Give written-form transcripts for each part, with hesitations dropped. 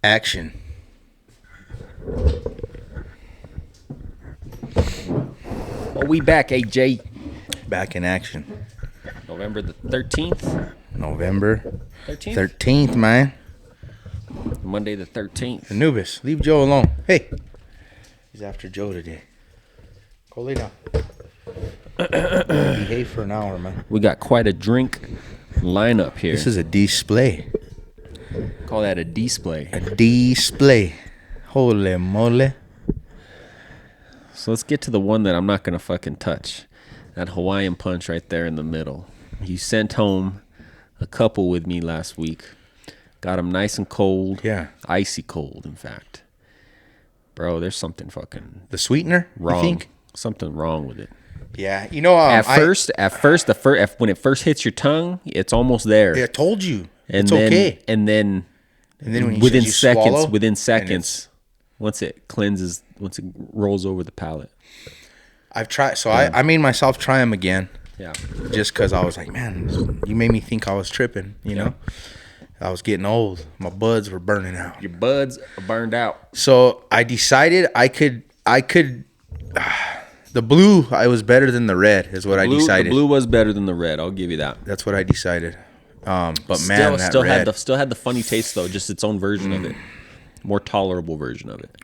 Action. Well, we back, AJ. Back in action. November the 13th. November 13th? 13th, man. Monday the 13th. Anubis, leave Joe alone. Hey. He's after Joe today. Go lay down. Behave for an hour, man. We got quite a drink lineup here. This is a display. Call that a display. A display. Holy moly. So let's get to the one that I'm not going to fucking touch. That Hawaiian punch right there in the middle. You sent home a couple with me last week. Got them nice and cold. Yeah. Icy cold, in fact. Bro, there's something fucking The sweetener? wrong. You think? Something wrong with it. Yeah. You know, At first, when it first hits your tongue, it's almost there. I told you. And it's then, okay. And then then when within you seconds, once it cleanses, once it rolls over the palate. I've tried. So I made myself try them again. Yeah. Just because I was like, man, you made me think I was tripping, you know? I was getting old. My buds were burning out. Your buds are burned out. So I decided I could, the blue, I was better than the red is what I decided. The blue was better than the red. I'll give you that. That's what I decided. But man, that still red. had the funny taste though, just its own version of it. More tolerable version of it.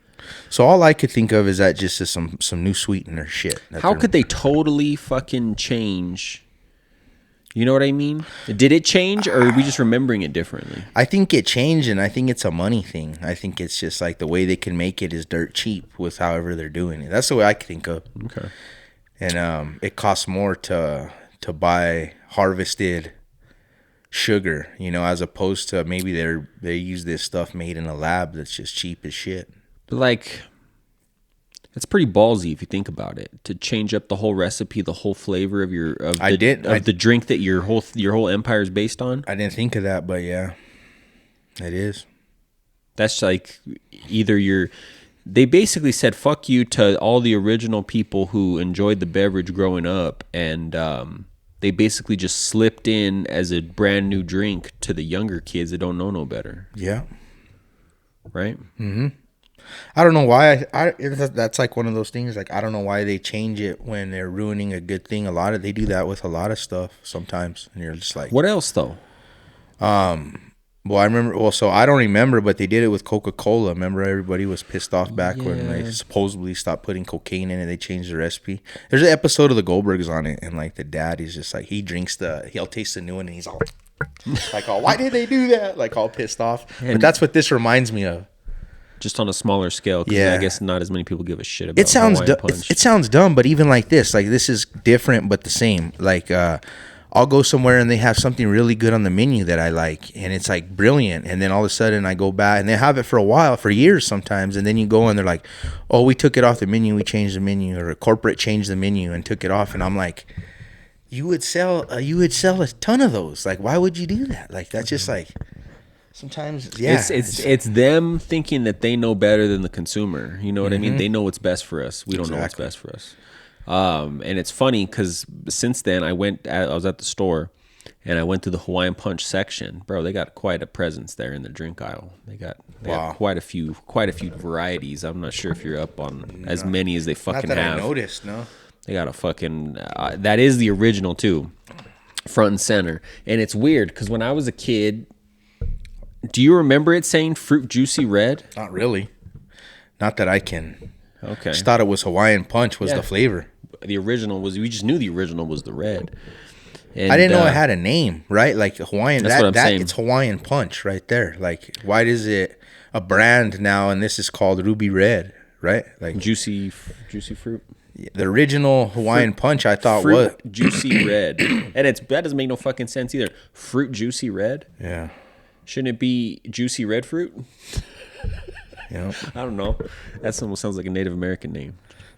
So all I could think of is that just is some new sweetener shit. How could they totally fucking change? You know what I mean? Did it change, or are we just remembering it differently? I think it changed, and I think it's a money thing. I think it's just like the way they can make it is dirt cheap with however they're doing it. That's the way I could think of. Okay. And it costs more to buy harvested sugar, you know, as opposed to maybe they use this stuff made in a lab that's just cheap as shit. Like, it's pretty ballsy if you think about it, to change up the whole recipe, the whole flavor of the drink that your whole empire is based on. I didn't think of that, but yeah, it is. That's like they basically said fuck you to all the original people who enjoyed the beverage growing up, and they basically just slipped in as a brand new drink to the younger kids that don't know no better. Yeah. Right? Mm-hmm. I don't know why. That's like one of those things. Like, I don't know why they change it when they're ruining a good thing. They do that with a lot of stuff sometimes, and you're just like, what else though? Well, I remember. Well, so I don't remember, but they did it with Coca-Cola. Remember, everybody was pissed off back when they supposedly stopped putting cocaine in it. They changed the recipe. There's an episode of the Goldbergs on it, and like the dad, he's just like, he'll taste the new one, and he's all like, "Oh, why did they do that?" Like all pissed off. But that's what this reminds me of. Just on a smaller scale, because I guess not as many people give a shit about it. Sounds punch. It sounds dumb, but even like this is different but the same. Like I'll go somewhere and they have something really good on the menu that I like, and it's like brilliant, and then all of a sudden I go back and they have it for a while, for years sometimes, and then you go and they're like, "Oh, we took it off the menu, we changed the menu," or a corporate changed the menu and took it off, and I'm like, you would sell a ton of those. Like, why would you do that? Like, that's just like. Sometimes, yeah. It's them thinking that they know better than the consumer. You know what I mean? They know what's best for us. We don't know what's best for us. And it's funny because since then I was at the store and I went to the Hawaiian Punch section. Bro, they got quite a presence there in the drink aisle. They got quite a few varieties. I'm not sure if you're up on as many as they fucking have. Not that have. I noticed, no. They got a fucking that is the original too, front and center. And it's weird because when I was a kid. Do you remember it saying Fruit Juicy Red? Not really. Not that I can. Okay. Just thought it was Hawaiian Punch was the flavor. The original we just knew the original was the red. And, I didn't know it had a name, right? Like Hawaiian, that's what I'm saying. It's Hawaiian Punch right there. Like, why is it a brand now and this is called Ruby Red, right? Like Juicy Fruit. The original Hawaiian Punch, I thought Fruit Juicy Red. And that doesn't make no fucking sense either. Fruit Juicy Red? Yeah. Shouldn't it be Juicy Red Fruit? Yeah. I don't know. That almost sounds like a Native American name.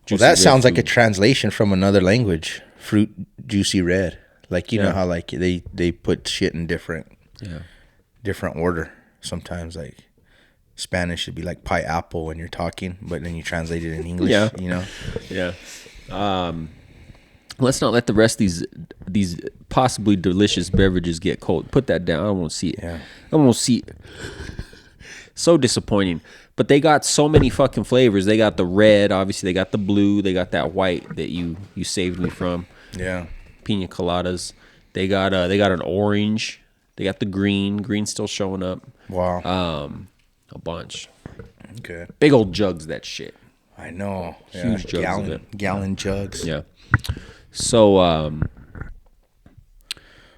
Well, that sounds like a translation from another language. Fruit Juicy Red. Like, you know how like they put shit in different order. Sometimes like Spanish should be like pie apple when you're talking, but then you translate it in English, you know? Yeah. Let's not let the rest of these possibly delicious beverages get cold. Put that down. I won't see it. Yeah. I won't see it. So disappointing. But they got so many fucking flavors. They got the red, obviously. They got the blue. They got that white that you saved me from. Yeah. Pina coladas. They got an orange. They got the green. Green's still showing up. Wow. A bunch. Okay. Big old jugs of that shit. I know. Huge jugs of it. Gallon jugs. Yeah. So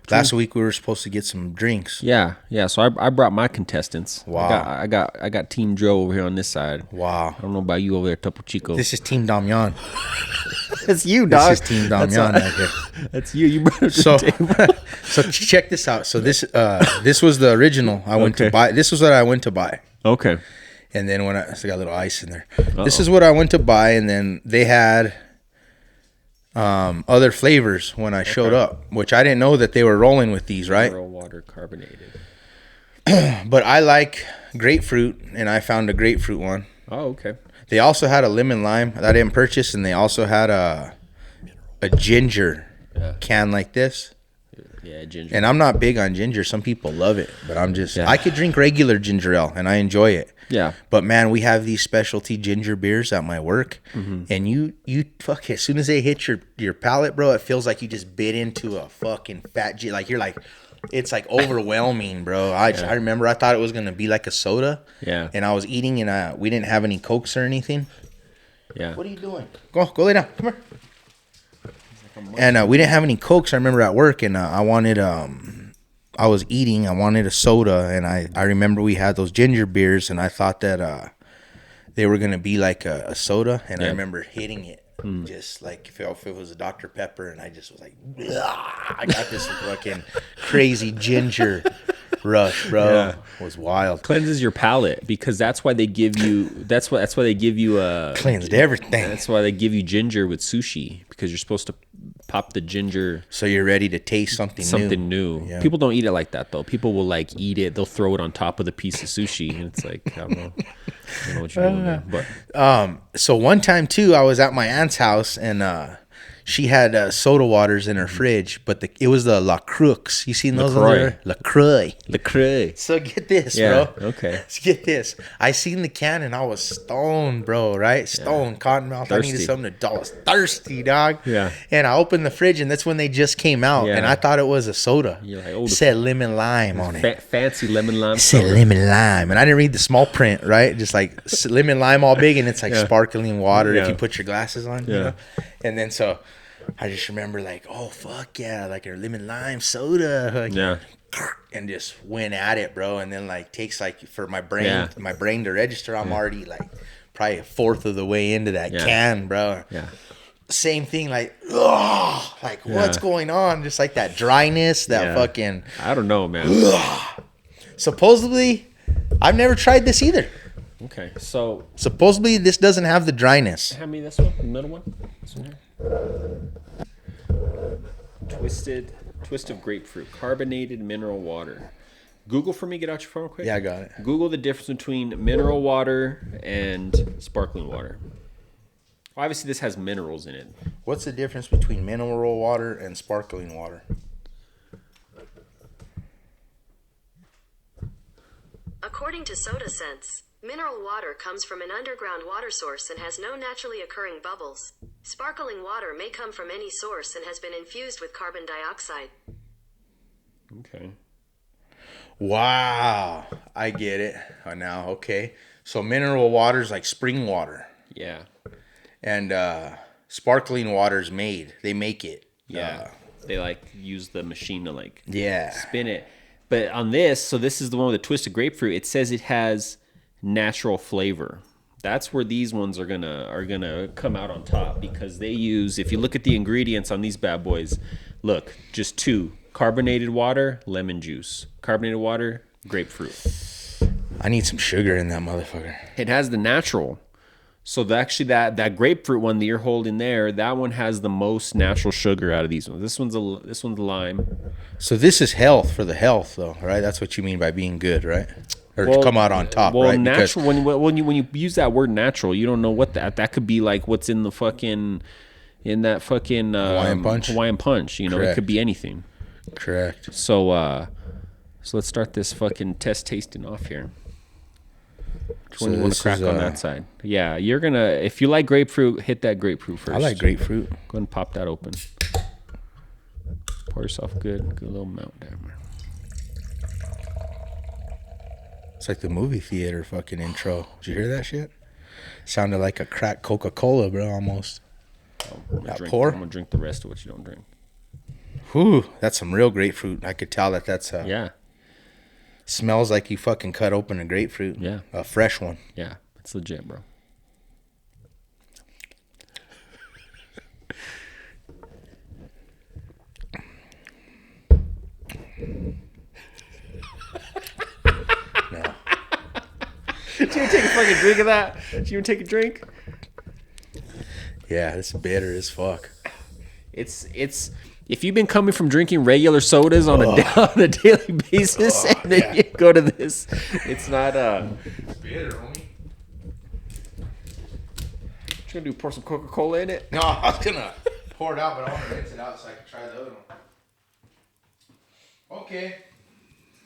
last week we were supposed to get some drinks. Yeah. So I brought my contestants. Wow. I got Team Joe over here on this side. Wow. I don't know about you over there, Topo Chico. This is Team Damian. It's you, dog. This is Team Damian right here. That's you. You brought it to the table. So check this out. So this was the original I went to buy. This was what I went to buy. Okay. And then I got a little ice in there. This is what I went to buy, and then they had other flavors when I showed up, which I didn't know that they were rolling with these, right? Mineral water carbonated. But I like grapefruit, and I found a grapefruit one. Oh, okay. They also had a lemon lime that I didn't purchase, and they also had a ginger can like this. Yeah, ginger. And I'm not big on ginger. Some people love it, but I could drink regular ginger ale, and I enjoy it. Yeah. But man, we have these specialty ginger beers at my work, and you fuck, as soon as they hit your palate, bro, it feels like you just bit into a fucking fat like you're like, it's like overwhelming, bro. I remember I thought it was gonna be like a soda. Yeah. And I was eating, and we didn't have any Cokes or anything. Yeah. What are you doing? Go lay down. Come here. And we didn't have any Cokes. I remember at work, and I wanted I was eating. I wanted a soda, and I remember we had those ginger beers, and I thought that they were gonna be like a soda, and I remember hitting it just like if it was a Dr. Pepper, and I just was like, I got this fucking crazy ginger rush, bro. Yeah. It was wild. Cleanses your palate, because that's why they give you. That's why they give you cleansed everything. That's why they give you ginger with sushi, because you're supposed to pop the ginger so you're ready to taste something new. Yeah. People don't eat it like that though. People will like eat it, they'll throw it on top of the piece of sushi, and it's like, I don't know what you're doing there. But so one time too, I was at my aunt's house, and she had soda waters in her fridge, but it was the La Croix. You seen those? La Croix. So get this, bro. Okay. So get this. I seen the can, and I was stoned, bro. Right? Stoned, cotton mouth. Thirsty. I needed something to. I was thirsty, dog. Yeah. And I opened the fridge, and that's when they just came out, and I thought it was a soda. You're like, oh, it said lemon lime on it. Fancy lemon lime. It said lemon lime, and I didn't read the small print, right? Just like lemon lime all big, and it's like sparkling water if you put your glasses on. You know? And then so I just remember like, oh fuck yeah, like a lemon lime soda. Like, and just went at it, bro. And then like takes like for my brain to register, I'm already like probably a fourth of the way into that can, bro. Yeah. Same thing, like, like what's going on? Just like that dryness, that fucking. I don't know, man. Supposedly, I've never tried this either. Okay, so supposedly this doesn't have the dryness. Hand me this one, the middle one. This one here. Twist of grapefruit, carbonated mineral water. Google for me. Get out your phone real quick. Yeah, I got it. Google the difference between mineral water and sparkling water. Obviously, this has minerals in it. What's the difference between mineral water and sparkling water? According to SodaSense, mineral water comes from an underground water source and has no naturally occurring bubbles. Sparkling water may come from any source and has been infused with carbon dioxide. Okay. Wow. I get it now. Okay. So mineral water is like spring water. Yeah. And sparkling water is made. They make it. Yeah. They like use the machine to like spin it. But on this, so this is the one with the twisted grapefruit. It says it has natural flavor. That's where these ones are gonna come out on top, because they use, if you look at the ingredients on these bad boys, look, just two: carbonated water, lemon juice. Carbonated water, grapefruit. I need some sugar in that motherfucker. It has the natural. So actually that grapefruit one that you're holding there, that one has the most natural sugar out of these ones. This one's lime. So this is health for the health, though, right? That's what you mean by being good, right? Or to come out on top, right? Natural. When you use that word natural, you don't know what that could be, like what's in the fucking Hawaiian punch. You know, Correct. It could be anything. Correct. So let's start this fucking test tasting off here. Which one do you want to crack on that side? Yeah, you're gonna. If you like grapefruit, hit that grapefruit first. I like grapefruit. Go ahead and pop that open. Pour yourself a good little mount down there. It's like the movie theater fucking intro. Did you hear that shit? Sounded like a cracked Coca-Cola, bro, almost. I'm gonna drink the rest of what you don't drink. Whew, that's some real grapefruit. I could tell that's yeah. Smells like you fucking cut open a grapefruit. Yeah. A fresh one. Yeah, it's legit, bro. No. Did you take a fucking drink of that? Did you even take a drink? Yeah, it's bitter as fuck. It's if you've been coming from drinking regular sodas on a daily basis and then you go to this, it's not It's bitter, homie. What you gonna do? Pour some Coca-Cola in it? No, I was gonna pour it out, but I want to rinse it out so I can try the other one. Okay.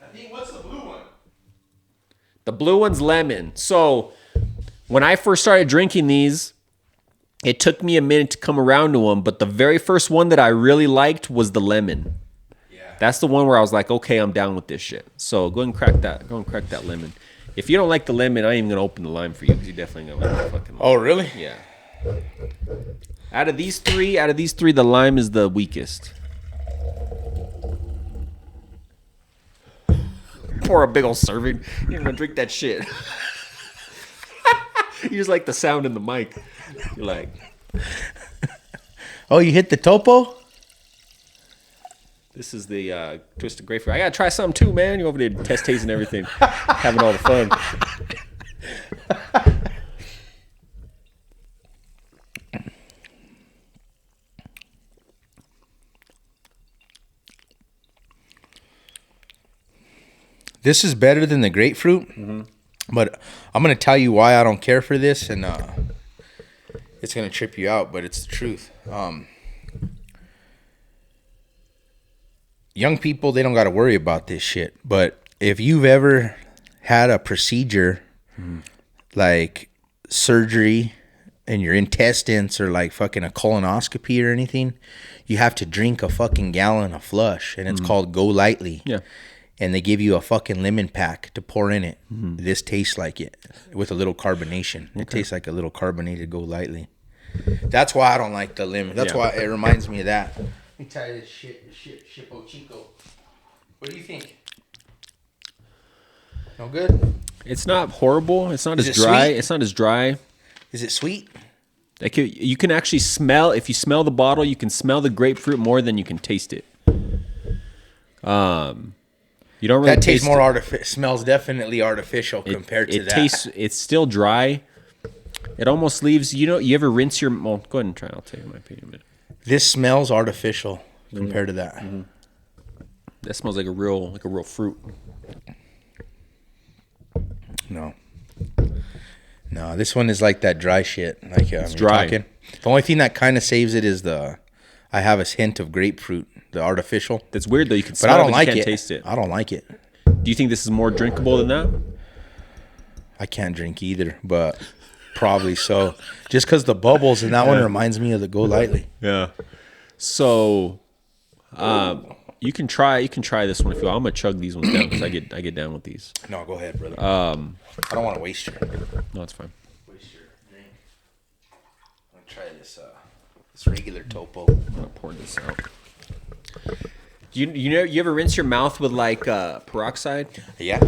I think, what's the blue one? The blue one's lemon. So when I first started drinking these, it took me a minute to come around to them, but the very first one that I really liked was the lemon. Yeah. That's the one where I was like, okay, I'm down with this shit. So go and crack that. Go and crack that lemon. If you don't like the lemon, I ain't even gonna open the lime for you because you definitely gonna like the fucking lime. Oh, really? Yeah. Out of these three, the lime is the weakest. Pour a big old serving. You're gonna drink that shit. You just like the sound in the mic. You're like, oh, you hit the Topo? this is the twisted grapefruit. I gotta try something too, man. You're over there tasting everything, having all the fun. This is better than the grapefruit, but I'm going to tell you why I don't care for this, and it's going to trip you out, but it's the truth. Young people, they don't got to worry about this shit, but if you've ever had a procedure, like surgery in your intestines or like fucking a colonoscopy or anything, you have to drink a fucking gallon of flush, and it's called Go Lightly. Yeah. And they give you a fucking lemon pack to pour in it. This tastes like it with a little carbonation. It tastes like a little carbonated Go Lightly. That's why I don't like the lemon. That's why it reminds me of that. Let me try this Topo Chico. What do you think? No good? It's not horrible. It's not Is as it dry. sweet? It's not as dry. Is it sweet? Like you can actually smell. If you smell the bottle, you can smell the grapefruit more than you can taste it. You don't really That tastes taste more it. artificial. Smells definitely artificial compared to that. Tastes. It's still dry. It almost leaves. You ever rinse your? Well, go ahead and try. I'll tell you my opinion in a minute. This smells artificial compared to that. That smells like a real fruit. No, this one is like that dry shit. Like it's dry. The only thing that kind of saves it is I have a hint of grapefruit, the artificial. That's weird though. You can But smell I don't it, but like you can't it. taste it. I don't like it. Do you think this is more drinkable than that? I can't drink either, but probably so. Just because the bubbles in that one reminds me of the Go Lightly. Yeah. So, you can try this one if you want. I'm gonna chug these ones down because I get down with these. No, go ahead, brother. I don't want to waste your No, it's fine. drink. I'm gonna try this regular Topo. I'm gonna pour this out. You ever rinse your mouth with like peroxide? Yeah.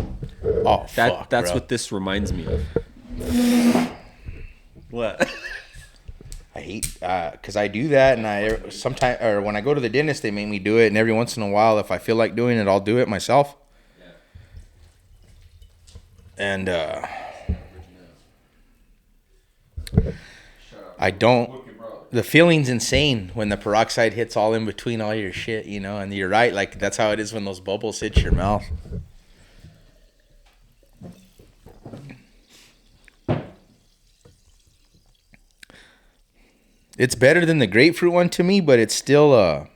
Oh, fuck, That's bro. what this reminds me of. What? I hate because I do that, and I sometimes or when I go to the dentist, they make me do it, and every once in a while, if I feel like doing it, I'll do it myself. And I don't. The feeling's insane when the peroxide hits all in between all your shit, and you're right, like that's how it is when those bubbles hit your mouth. It's better than the grapefruit one to me, but it's still odd.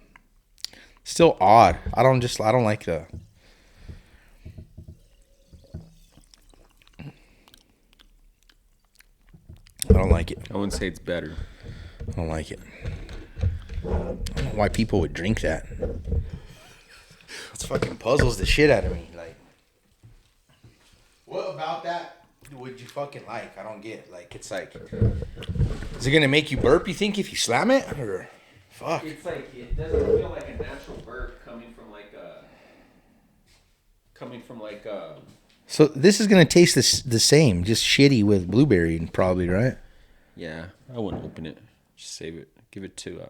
I don't like the. like it. I wouldn't say it's better. I don't like it. I don't know why people would drink that. It fucking puzzles the shit out of me. Like, what about that would you fucking like? I don't get. Like, it's like, is it gonna make you burp? You think if you slam it, or fuck? It's like it doesn't feel like a natural burp coming from like a. So this is gonna taste the same, just shitty with blueberry, probably, right? Yeah, I wouldn't open it. Just save it. Give it to.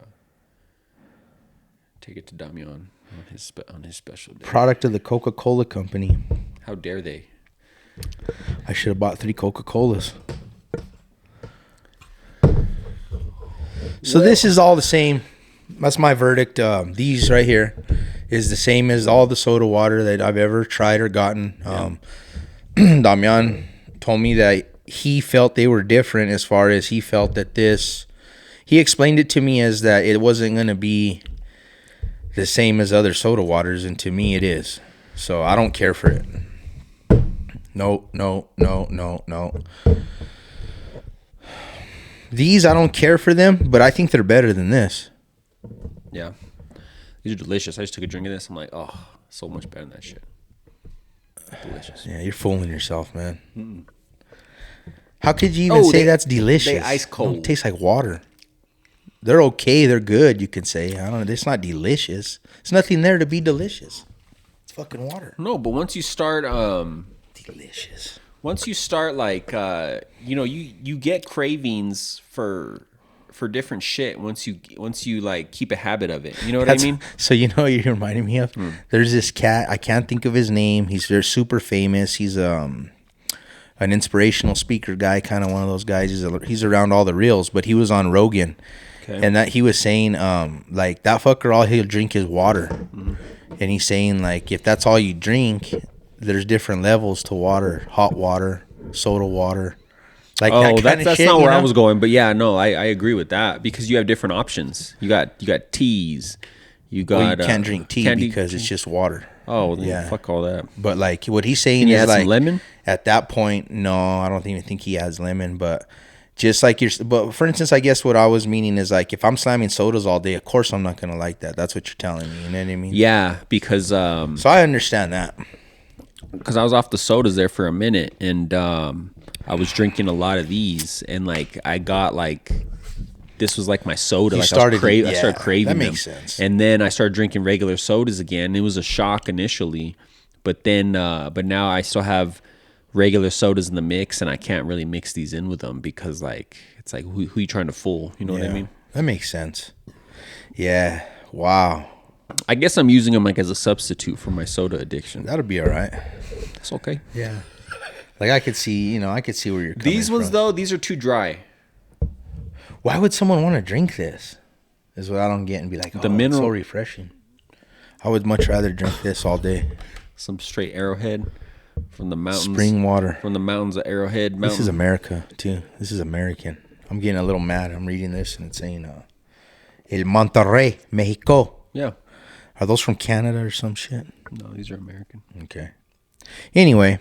Take it to Damian on his special day. Product of the Coca-Cola company. How dare they? I should have bought 3 Coca-Colas. So this is all the same. That's my verdict. These right here is the same as all the soda water that I've ever tried or gotten. Damian told me that he felt they were different as far as he felt that this... He explained it to me as that it wasn't going to be the same as other soda waters, and to me it is. So I don't care for it. No. These, I don't care for them, but I think they're better than this. Yeah. These are delicious. I just took a drink of this. I'm like, oh, so much better than that shit. Delicious. Yeah, you're fooling yourself, man. Mm-mm. How could you even say that's delicious? They ice cold. It tastes like water. They're okay. They're good, you can say. I don't know. It's not delicious. There's nothing there to be delicious. It's fucking water. No, but once you start... delicious. Once you start, like, you get cravings for different shit once you like keep a habit of it. You know what I mean? So you know what you're reminding me of? There's this cat. I can't think of his name. They're super famous. He's an inspirational speaker guy, kind of one of those guys. He's around all the reels, but he was on Rogan. Okay. And that he was saying, like, that fucker, all he'll drink is water. Mm-hmm. And he's saying, like, if that's all you drink, there's different levels to water. Hot water, soda water. Like that's shit, not where I was going. But yeah, no, I agree with that because you have different options. You got teas. You can't drink tea because it's just water. Oh, yeah. Fuck all that. But like what he's saying Can you is add like some lemon? At that point, no, I don't even think he adds lemon, but just like but for instance, I guess what I was meaning is like if I'm slamming sodas all day, of course I'm not gonna like that. That's what you're telling me. You know what I mean? Yeah, because so I understand that. Because I was off the sodas there for a minute, and I was drinking a lot of these, and like I got like this was like my soda. I started craving that makes them. Sense. And then I started drinking regular sodas again. It was a shock initially, but then but now I still have regular sodas in the mix, and I can't really mix these in with them because like it's like who you trying to fool? You know what I mean? That makes sense. Yeah. Wow. I guess I'm using them like as a substitute for my soda addiction. That'll be all right. That's okay. Yeah. Like I could see where you're coming These ones from. though, these are too dry. Why would someone want to drink this? Is what I don't get and be like, oh, it's so refreshing. I would much rather drink this all day. Some straight Arrowhead from the mountains. Spring water. From the mountains of Arrowhead Mountain. This is America too. This is American. I'm getting a little mad. I'm reading this and it's saying El Monterrey, Mexico. Yeah. Are those from Canada or some shit? No, these are American. Okay. Anyway,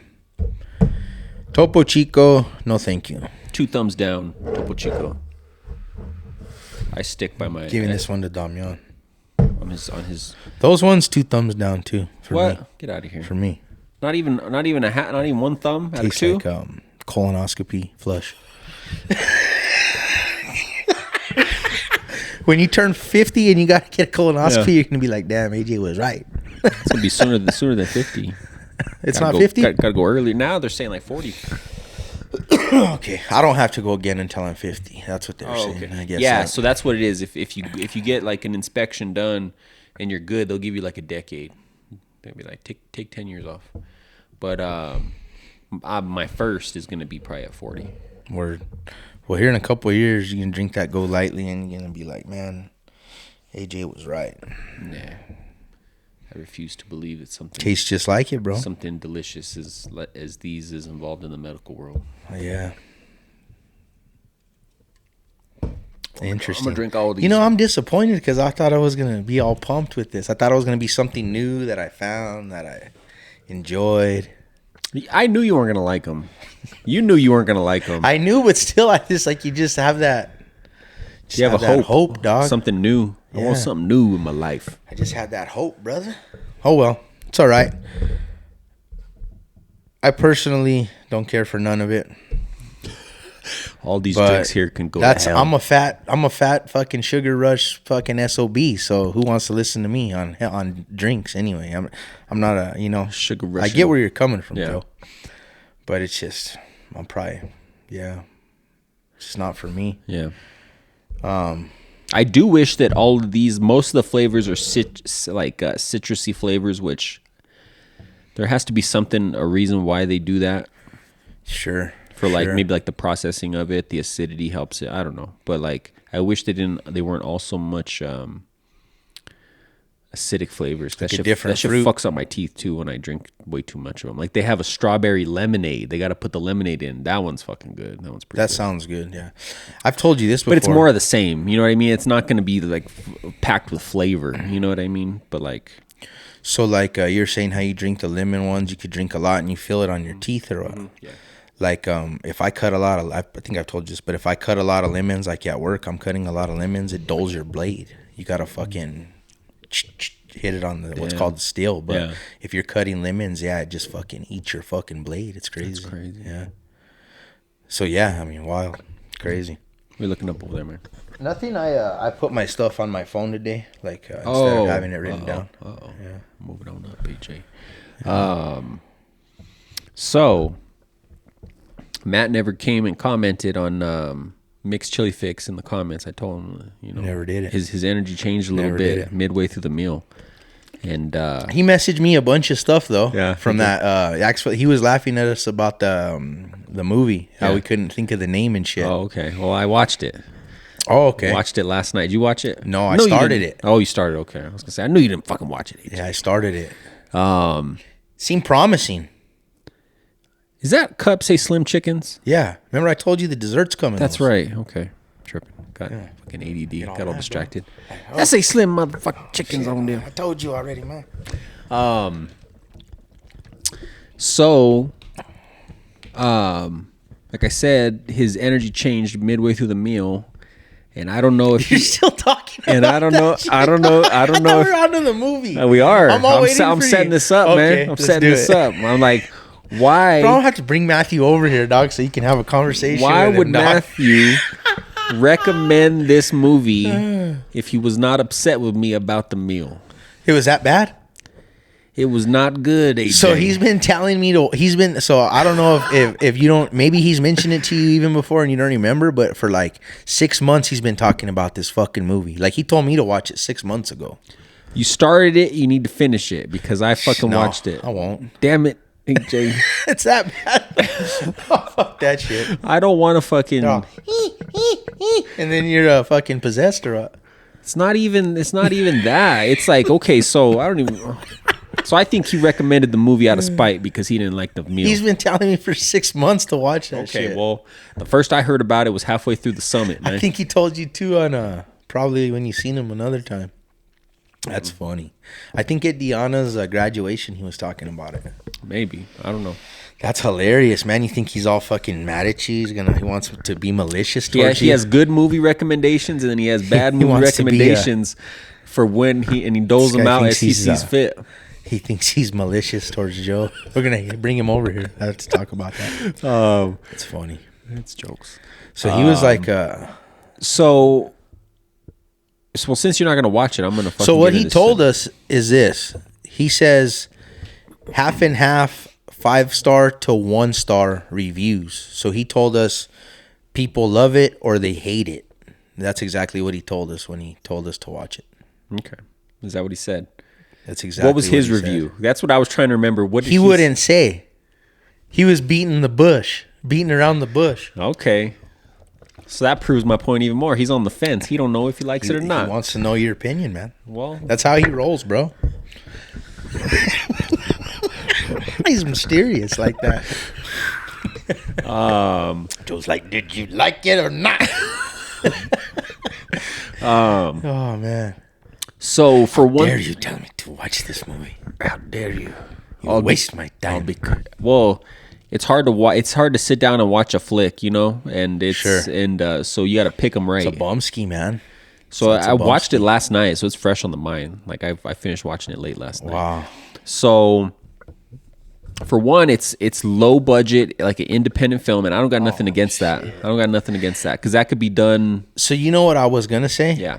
Topo Chico, no thank you. 2 thumbs down, Topo Chico. I stick by my... Giving this one to Damian. On his... Those ones, 2 thumbs down too. For what? Me. Get out of here. For me. Not even 1 thumb out Tastes of 2? like colonoscopy flush. When you turn 50 and you got to get a colonoscopy, you're going to be like, damn, AJ was right. It's going to be sooner than 50. It's not 50? Got to go early. Now they're saying like 40. Okay. I don't have to go again until I'm 50. That's what they're saying. Okay. I guess. Yeah, so that's what it is. If you get like an inspection done and you're good, they'll give you like a decade. They'll be like, take 10 years off. But my first is going to be probably at 40. Word. Well, here in a couple of years, you can drink that Go Lightly and you're going to be like, man, AJ was right. Nah. I refuse to believe that something... Tastes just like it, bro. Something delicious as these is involved in the medical world. Yeah. Interesting. I'm going to drink all of these. You know, I'm disappointed because I thought I was going to be all pumped with this. I thought it was going to be something new that I found, that I enjoyed. I knew you weren't going to like them. You knew you weren't gonna like them. I knew, but still, I just like you just have that. You have a hope, dog. Something new. I want something new in my life. I just had that hope, brother. Oh well, it's all right. I personally don't care for none of it. All these drinks here can go to hell. I'm a fat fucking sugar rush fucking SOB. So who wants to listen to me on drinks anyway? I'm not a sugar rush. I get where you're coming from, yeah. Joe. But it's just it's just not for me. Yeah. I do wish that all of these, most of the flavors are citrusy flavors, which there has to be a reason why they do that. Sure. For maybe the processing of it, the acidity helps it. I don't know, but I wish they weren't all so much acidic flavors. That shit fucks up my teeth too when I drink way too much of them. Like they have a strawberry lemonade. They got to put the lemonade in. That one's fucking good. That one's pretty good. That sounds good, yeah. I've told you this before. But it's more of the same. You know what I mean? It's not going to be packed with flavor. You know what I mean? But So you're saying how you drink the lemon ones, you could drink a lot and you feel it on your teeth or what? Mm-hmm. Yeah. If I cut I think I've told you this, but if I cut a lot of lemons, at work, I'm cutting a lot of lemons, it dulls your blade. You got to fucking hit it on what's called the steel. But if you're cutting lemons, it just fucking eats your fucking blade. It's crazy. That's crazy. Yeah. So wild. Crazy. What are you looking up over there, man? Nothing. I put my stuff on my phone today, instead of having it written down. Yeah. Moving on up, AJ. So Matt never came and commented on mixed chili fix in the comments. I told him, never did it. His energy changed a little bit midway through the meal, and he messaged me a bunch of stuff though. Yeah, from that. Actually, he was laughing at us about the movie, how we couldn't think of the name and shit. Oh, okay. Well, I watched it. Oh, okay. Watched it last night. Did you watch it? No, I started it. Oh, you started. Okay, I was gonna say I knew you didn't fucking watch it. AJ. Yeah, I started it. Seemed promising. Is that cup say Slim Chickens? Yeah. Remember I told you the dessert's coming. That's right. Okay. Tripping. Got fucking ADD. Got all distracted. That say Slim motherfucking Chickens on there. I told you already, man. So, like I said, his energy changed midway through the meal. And I don't know if you're still talking. And I don't know. I don't know. We're on to the movie. We are. I'm setting this up, man. I'm setting this up. I'm like, why? Bro, I don't have to bring Matthew over here, dog, so you can have a conversation. Why with would him, dog. Matthew recommend this movie if he was not upset with me about the meal? It was that bad? It was not good, AJ. So he's been telling me so I don't know if you don't, maybe he's mentioned it to you even before and you don't remember, but for 6 months he's been talking about this fucking movie. He told me to watch it 6 months ago. You started it, you need to finish it because I fucking watched it. I won't. Damn it, AJ. It's that bad. Oh, fuck that shit. I don't want to fucking. And then you're fucking possessed or what? It's not even that. It's okay, so I don't even. So I think he recommended the movie out of spite because he didn't like the meal. He's been telling me for 6 months to watch that shit. Okay, well, the first I heard about it was halfway through the summit, man. I think he told you too on probably when you seen him another time. That's funny. I think at Deanna's graduation he was talking about it. Maybe. I don't know. That's hilarious, man. You think he's all fucking mad at you? He wants to be malicious towards you? He has good movie recommendations and then he has bad movie recommendations for when he doles them out as he sees fit. He thinks he's malicious towards Joe. We're going to bring him over here. Let's talk about that. It's funny. It's jokes. So he was So, since you're not going to watch it, I'm going to fucking So what he told us is this. He says half and half 5-star to 1-star reviews. So he told us people love it or they hate it. That's exactly what he told us when he told us to watch it. Okay. Is that what he said? That's exactly what was his review? Said. That's what I was trying to remember. What did he wouldn't say. He was beating around the bush. Okay. So that proves my point even more. He's on the fence. He don't know if he likes it or not. He wants to know your opinion, man. Well, that's how he rolls, bro. He's mysterious like that. Joe's like, did you like it or not? Oh man. So for one, how dare you tell me to watch this movie? How dare you? You waste my time. Well, it's hard to it's hard to sit down and watch a flick, you know, and it's Sure. and so you got to pick them right. It's a bumski, man. So I watched it last night, so it's fresh on the mind. Like I finished watching it late last night. Wow. So for one, it's low budget, like an independent film, and I don't got nothing against that. I don't got nothing against that because that could be done. So you know what I was gonna say? Yeah.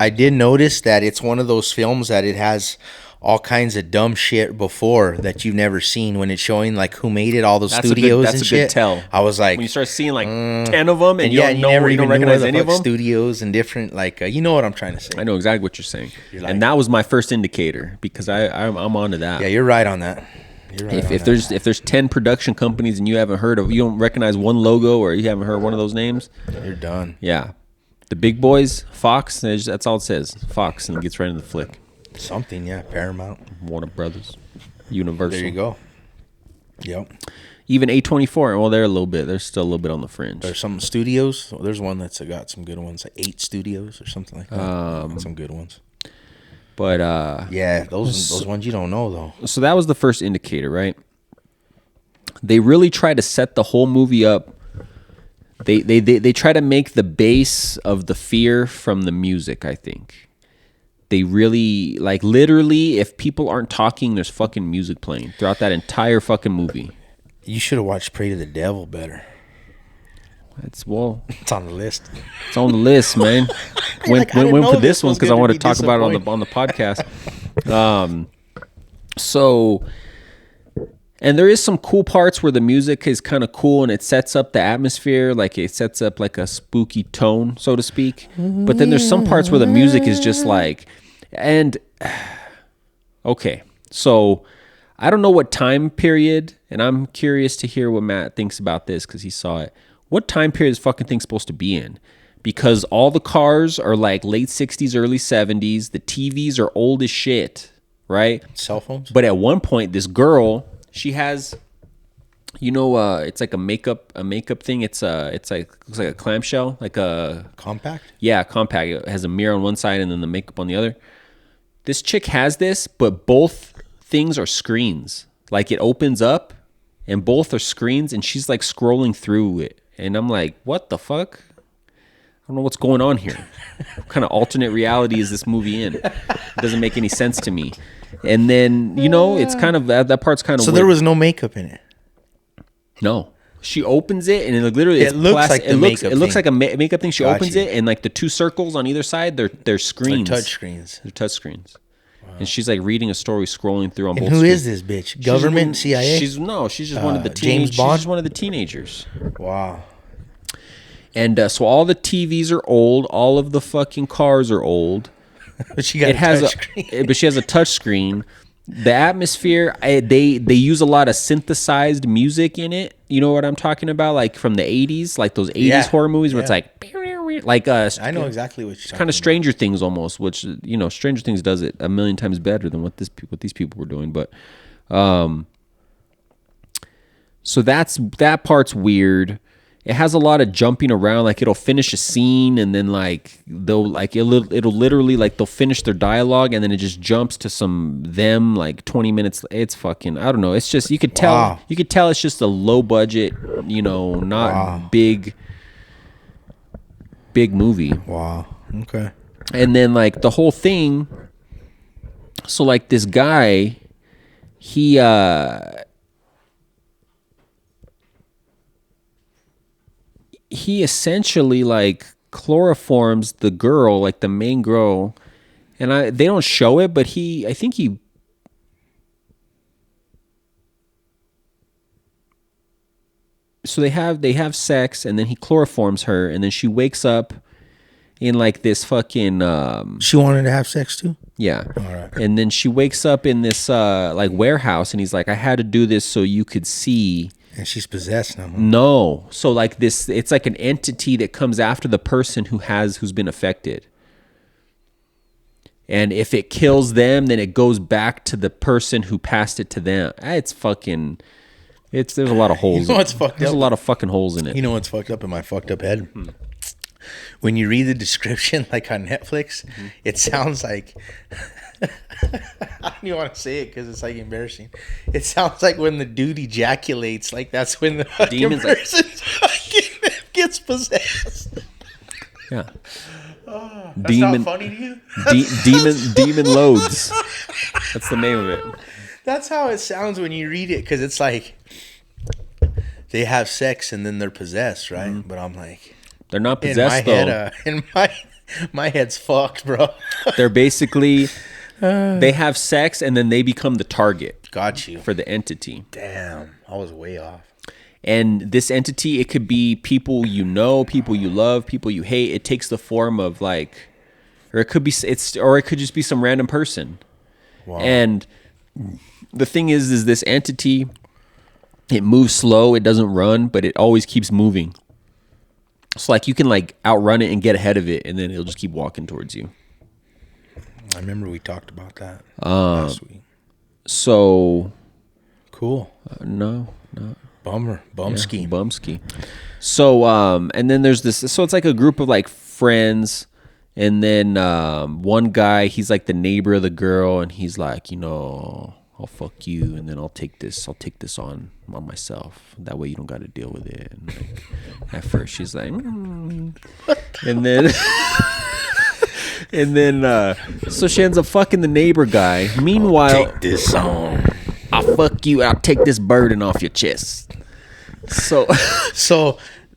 I did notice that it's one of those films that it has all kinds of dumb shit before that you've never seen when it's showing like who made it, all those studios and shit. That's a good tell. I was like, when you start seeing like 10 of them and you don't know, never you don't even recognize knew any of them. Studios and different, like you know what I'm trying to say. I know exactly what you're saying, like, and that was my first indicator because I'm onto that. Yeah, you're right on that. If there's 10 production companies and you haven't heard of, you don't recognize one logo or you haven't heard one of those names, you're done. Yeah, the big boys, Fox. That's all it says, Fox, and it gets right in the flick. Something, yeah, Paramount, Warner Brothers, Universal. There you go. Yep. Even A24. Well, they're a little bit. They're still a little bit on the fringe. There's some studios. There's one that's got some good ones, like 8 studios or something like that. Some good ones. But yeah, those ones you don't know though. So that was the first indicator, right? They really try to set the whole movie up. They try to make the base of the fear from the music, I think. They really, like, literally, if people aren't talking, there's fucking music playing throughout that entire fucking movie. You should have watched Pray to the Devil better. It's on the list. It's on the list, man. Went for this one because I want to talk about it on the podcast. So, and there is some cool parts where the music is kind of cool and it sets up the atmosphere, like it sets up like a spooky tone, so to speak. But then there's some parts where the music is just like, and okay, so I don't know what time period, and I'm curious to hear what Matt thinks about this because he saw it. What time period is fucking thing supposed to be in? Because all the cars are like late 60s, early 70s. The TVs are old as shit, right? Cell phones. But at one point, this girl, she has, it's like a makeup thing. It's looks like a clamshell, like a compact. Yeah, compact. It has a mirror on one side and then the makeup on the other. This chick has this, but both things are screens. Like it opens up, and both are screens, and she's like scrolling through it. And I'm like, what the fuck? I don't know what's going on here. What kind of alternate reality is this movie in? It doesn't make any sense to me. And then, it's kind of, that part's kind of So weird. there was no makeup in it? No. She opens it, and it literally, it looks like the makeup thing. It looks like a makeup thing. She opens it, and like the two circles on either side, they're screens. They're touch screens. They're touch screens. Wow. And she's like reading a story, scrolling through on both who screens. is this bitch? Government, CIA? She's just one of the James Bond? She's just one of the teenagers. Wow. And so all the TVs are old. All of the fucking cars are old. But she got a touch screen. But she has a touch screen. The atmosphere, they use a lot of synthesized music in it. You know what I'm talking about? Like from the 80s, like those 80s horror movies where it's like I know exactly what you're talking kind of Stranger Things almost, which Stranger Things does it a million times better than what these people were doing. But so that part's weird. It has a lot of jumping around. Like it'll finish a scene and then like it'll literally like they'll finish their dialogue and then it just jumps to them like 20 minutes. It's fucking, I don't know. It's just, you could tell it's just a low budget, not big movie. Wow. Okay. And then like the whole thing. So like this guy, he essentially like chloroforms the girl, like the main girl, and they don't show it, but I think he so they have sex, and then he chloroforms her, and then she wakes up in like this fucking she wanted to have sex too? Yeah. All right. And then she wakes up in this like warehouse, and he's like, I had to do this so you could see. And she's possessed now. Huh? No. So like this, it's like an entity that comes after the person who's been affected. And if it kills them, then it goes back to the person who passed it to them. There's a lot of holes. What's fucked up? There's a lot of fucking holes in it. You know what's fucked up in my fucked up head? when you read the description, like on Netflix, it sounds like I don't even want to say it because it's like embarrassing. It sounds like when the dude ejaculates, like that's when the fucking person fucking gets possessed. Yeah. That's not funny to you? Demon loads. That's the name of it. That's how it sounds when you read it, because it's like they have sex and then they're possessed, right? Mm-hmm. But I'm like, they're not possessed in my head's fucked, bro. They're basically they have sex and then they become the target. Got you. For the entity. Damn, I was way off. And this entity, it could be people you know, people you love, people you hate. It takes the form of like, or it could just be some random person. Wow. And the thing is this entity, it moves slow, it doesn't run, but it always keeps moving. So like you can like outrun it and get ahead of it, and then it'll just keep walking towards you. I remember we talked about that last week. So cool. No. Bummer. Bumski. Yeah, bumski. So, and then there's this, so it's like a group of like friends, and then one guy, he's like the neighbor of the girl, and he's like, I'll fuck you, and then I'll take this on myself. That way you don't got to deal with it. And like, at first she's like, and then, so she ends up fucking the neighbor guy. Meanwhile, take this on. I'll fuck you. I'll take this burden off your chest. So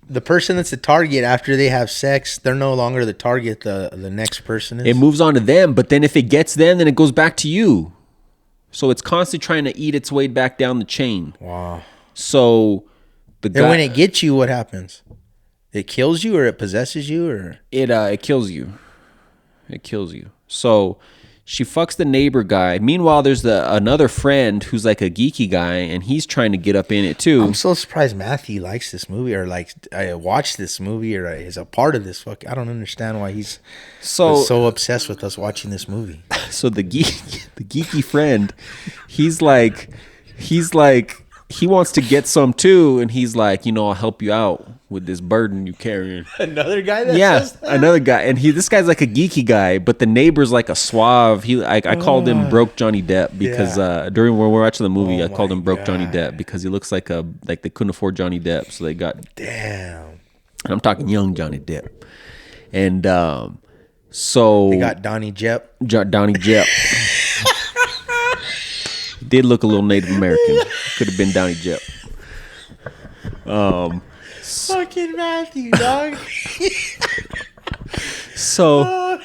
the person that's the target, after they have sex, they're no longer the target. The next person is. It moves on to them, but then if it gets them, then it goes back to you. So it's constantly trying to eat its way back down the chain. Wow. So the guy, and when it gets you, what happens? It kills you, or it possesses you, or it kills you. It kills you. So she fucks the neighbor guy. Meanwhile, there's another friend who's like a geeky guy, and he's trying to get up in it too. I'm so surprised Matthew likes this movie, or like I watched this movie, or is a part of this. I don't understand why he's so obsessed with us watching this movie. So the geeky friend, he's like he wants to get some too, and he's like, I'll help you out with this burden you carrying. Another guy that says that? Another guy, and this guy's like a geeky guy, but the neighbor's like a suave. I called him Broke Johnny Depp because during when we're watching the movie, I called him Broke Johnny Depp because he looks like they couldn't afford Johnny Depp, so they got damn. And I'm talking young Johnny Depp, and so they got Donnie Jepp. Donnie Jepp. Did look a little Native American. Could have been Donnie Jepp. Fucking Matthew, dog. So.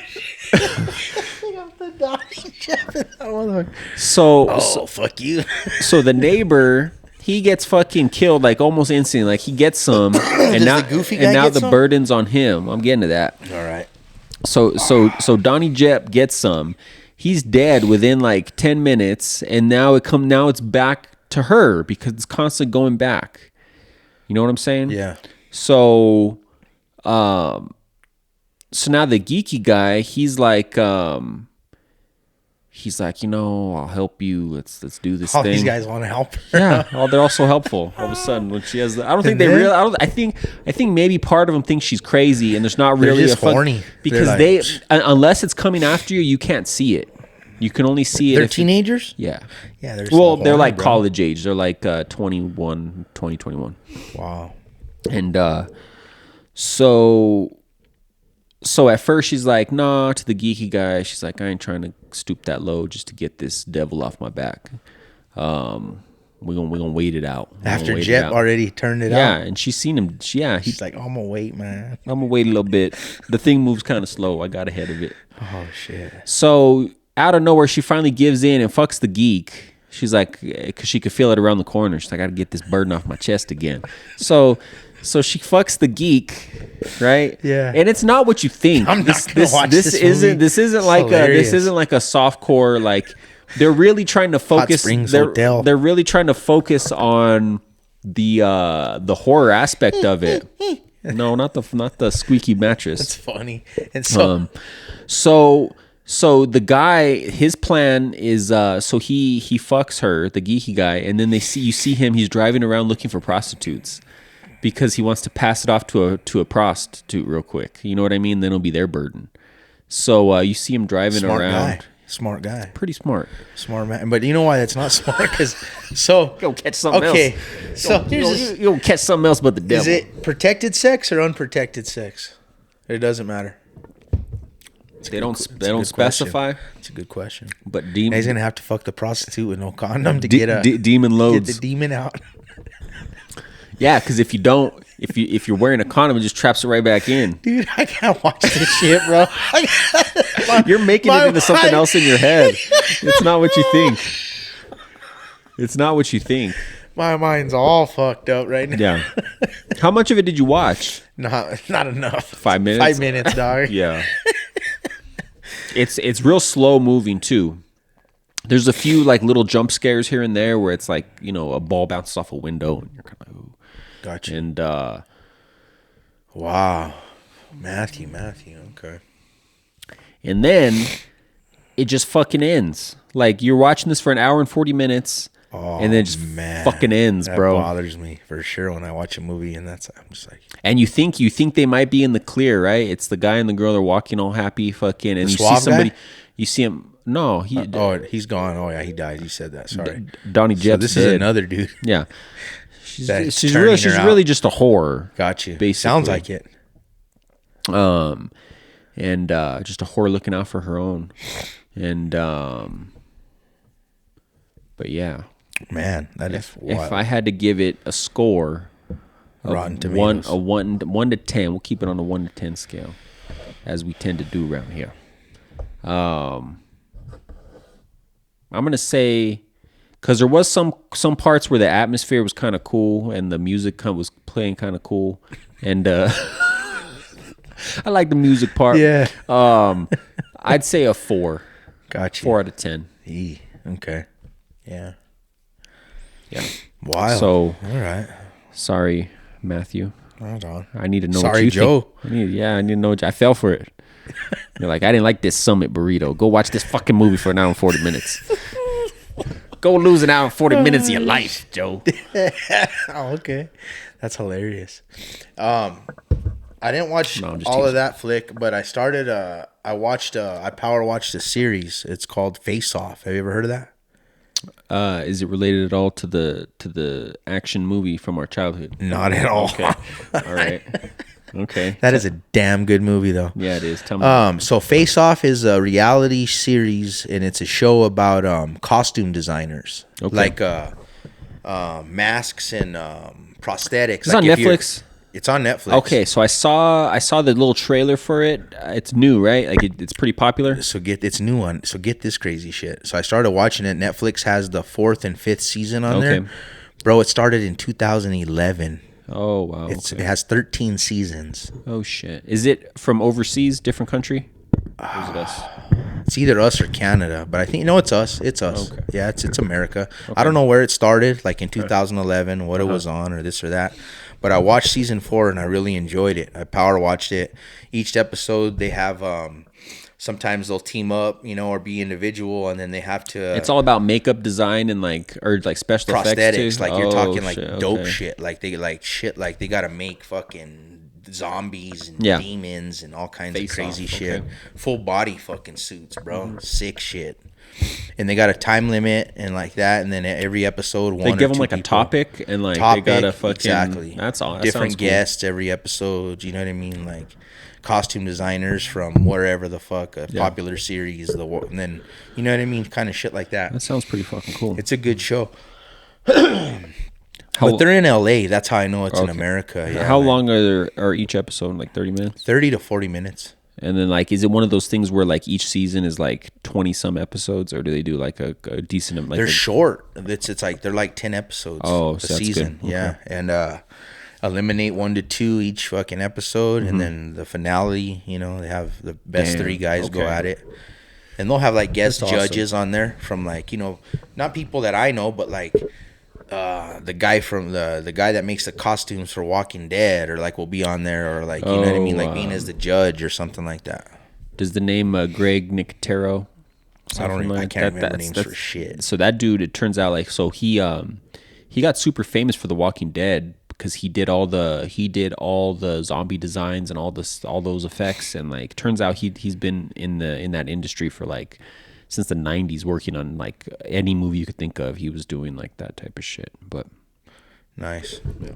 So fuck you. So the neighbor, he gets fucking killed like almost instantly. Like he gets some, and now the burden's on him. I'm getting to that. All right. So Donnie Jepp gets some. He's dead within like 10 minutes, and now it's back to her because it's constantly going back. You know what I'm saying? Yeah. So now the geeky guy, he's like, I'll help you. Let's do this all thing. These guys want to help her. Yeah. Well, they're also helpful. All of a sudden, when she has, I think maybe part of them thinks she's crazy, and there's not really just horny because unless it's coming after you, you can't see it. You can only see it. They're teenagers? Yeah. Yeah. They're like college age. They're like 21. Wow. And so at first she's like, nah, to the geeky guy. She's like, I ain't trying to stoop that low just to get this devil off my back. We're gonna wait it out. After Jeff already turned it out. Yeah, and she's seen him. She's like, I'm gonna wait, man. I'm gonna wait a little bit. The thing moves kind of slow. I got ahead of it. Oh shit. So out of nowhere, she finally gives in and fucks the geek. She's like, because she could feel it around the corner. She's like, I got to get this burden off my chest again. So she fucks the geek, right? Yeah. And it's not what you think. I'm not gonna watch this movie. This isn't like a softcore, like they're really trying to focus. They're really trying to focus on the horror aspect of it. No, not the squeaky mattress. That's funny. And so the guy, his plan is so he fucks her, the geeky guy, and then you see him, he's driving around looking for prostitutes. because he wants to pass it off to a prostitute real quick. You know what I mean? Then it'll be their burden. So you see him driving around. Smart guy. Pretty smart. Smart man. But you know why that's not smart? Because go catch something else. Okay, so you'll catch something else but the devil. Is it protected sex or unprotected sex? It doesn't matter. They don't specify. It's a good question. But he's gonna have to fuck the prostitute with no condom to get demon loads. Get the demon out. Yeah, because if you don't, if you're wearing a condom, it just traps it right back in. Dude, I can't watch this shit, bro. You're making it into something else in your head. It's not what you think. It's not what you think. My mind's all fucked up right now. Yeah. How much of it did you watch? Not enough. 5 minutes? 5 minutes, dog. Yeah. It's real slow moving too. There's a few like little jump scares here and there where it's like, you know, a ball bounces off a window and you're kind of like, ooh. Gotcha. And wow. Matthew, okay. And then it just fucking ends. Like you're watching this for an hour and 40 minutes. Oh, and then it just fucking ends, bro. That bothers me for sure when I watch a movie, and I'm just like. And you think they might be in the clear, right? It's the guy and the girl are walking all happy, fucking, and you see somebody, guy? You see him. No, he's gone. Oh yeah, he died. You said that. Sorry, Donnie Jeff's this dead. is another dude. Yeah, she's really just a whore. Got you. Basically. Sounds like it. And just a whore looking out for her own, and but yeah. Man, that is wild. If I had to give it a score, Rotten Tomatoes, one to 10, we'll keep it on a 1 to 10 scale, as we tend to do around here. I'm gonna say, because there was some parts where the atmosphere was kind of cool and the music was playing kind of cool, and I like the music part. Yeah. I'd say a 4. Gotcha. 4 out of 10. Okay. Yeah. Yeah. Wild. So, all right. Sorry, Matthew. Hold on. I need to know. Sorry, what you Joe. Think. I need to know. I fell for it. You're like, I didn't like this Summit burrito. Go watch this fucking movie for an hour and 40 minutes. Go lose an hour and 40 minutes of your life, Joe. Oh, okay. That's hilarious. I didn't watch all of that flick, but I started. I power watched a series. It's called Face Off. Have you ever heard of that? Is it related at all to the action movie from our childhood? Not at all. Okay. All right. Okay. That is a damn good movie, though. Yeah, it is. Tell me. So Face Off is a reality series, and it's a show about costume designers, like masks and prosthetics. It's on Netflix. It's on Netflix. Okay, so I saw the little trailer for it. It's new, right? Like it's pretty popular. It's new So get this crazy shit. So I started watching it. Netflix has the 4th and 5th season on there. Bro, it started in 2011. Oh wow. It has 13 seasons. Oh shit. Is it from overseas, different country? Or is it us? It's either us or Canada, but I think it's us. It's us. Okay. Yeah, it's America. Okay. I don't know where it started, like in 2011, what it was on, or this or that. But I watched season 4 and I really enjoyed it. I power watched it. Each episode they have sometimes they'll team up, or be individual, and then they have to. It's all about makeup design and special prosthetics. Effects too? Like you're talking dope shit. Like they they gotta make fucking zombies and demons and all kinds of crazy shit. Okay. Full body fucking suits, bro. Mm-hmm. Sick shit. And they got a time limit and like that, and then every episode they give them like a topic and they gotta fucking exactly. That's all. That different guests every episode. You know what I mean? Like costume designers from wherever the fuck a popular series. And then you know what I mean? Kind of shit like that. That sounds pretty fucking cool. It's a good show. But they're in LA. That's how I know it's in America. Yeah, how long are each episode? Like 30 minutes? 30 to 40 minutes. And then is it one of those things where each season is 20 some episodes, or do they do a decent amount? They're short. It's like they're 10 episodes a season. Good. Yeah. Okay. And eliminate 1 to 2 each fucking episode, and then the finale, they have the best 3 guys go at it. And they'll have guest judges on there from not people that I know, but the guy from the guy that makes the costumes for Walking Dead, or will be on there, or you know what I mean, being as the judge or something like that. Does the name Greg Nicotero? I can't remember names for shit. So that dude, it turns out he got super famous for The Walking Dead because he did all the zombie designs and all those effects, and like turns out he's been in that industry for like since the 90s, working on like any movie you could think of. He was doing like that type of shit. But nice. Yeah.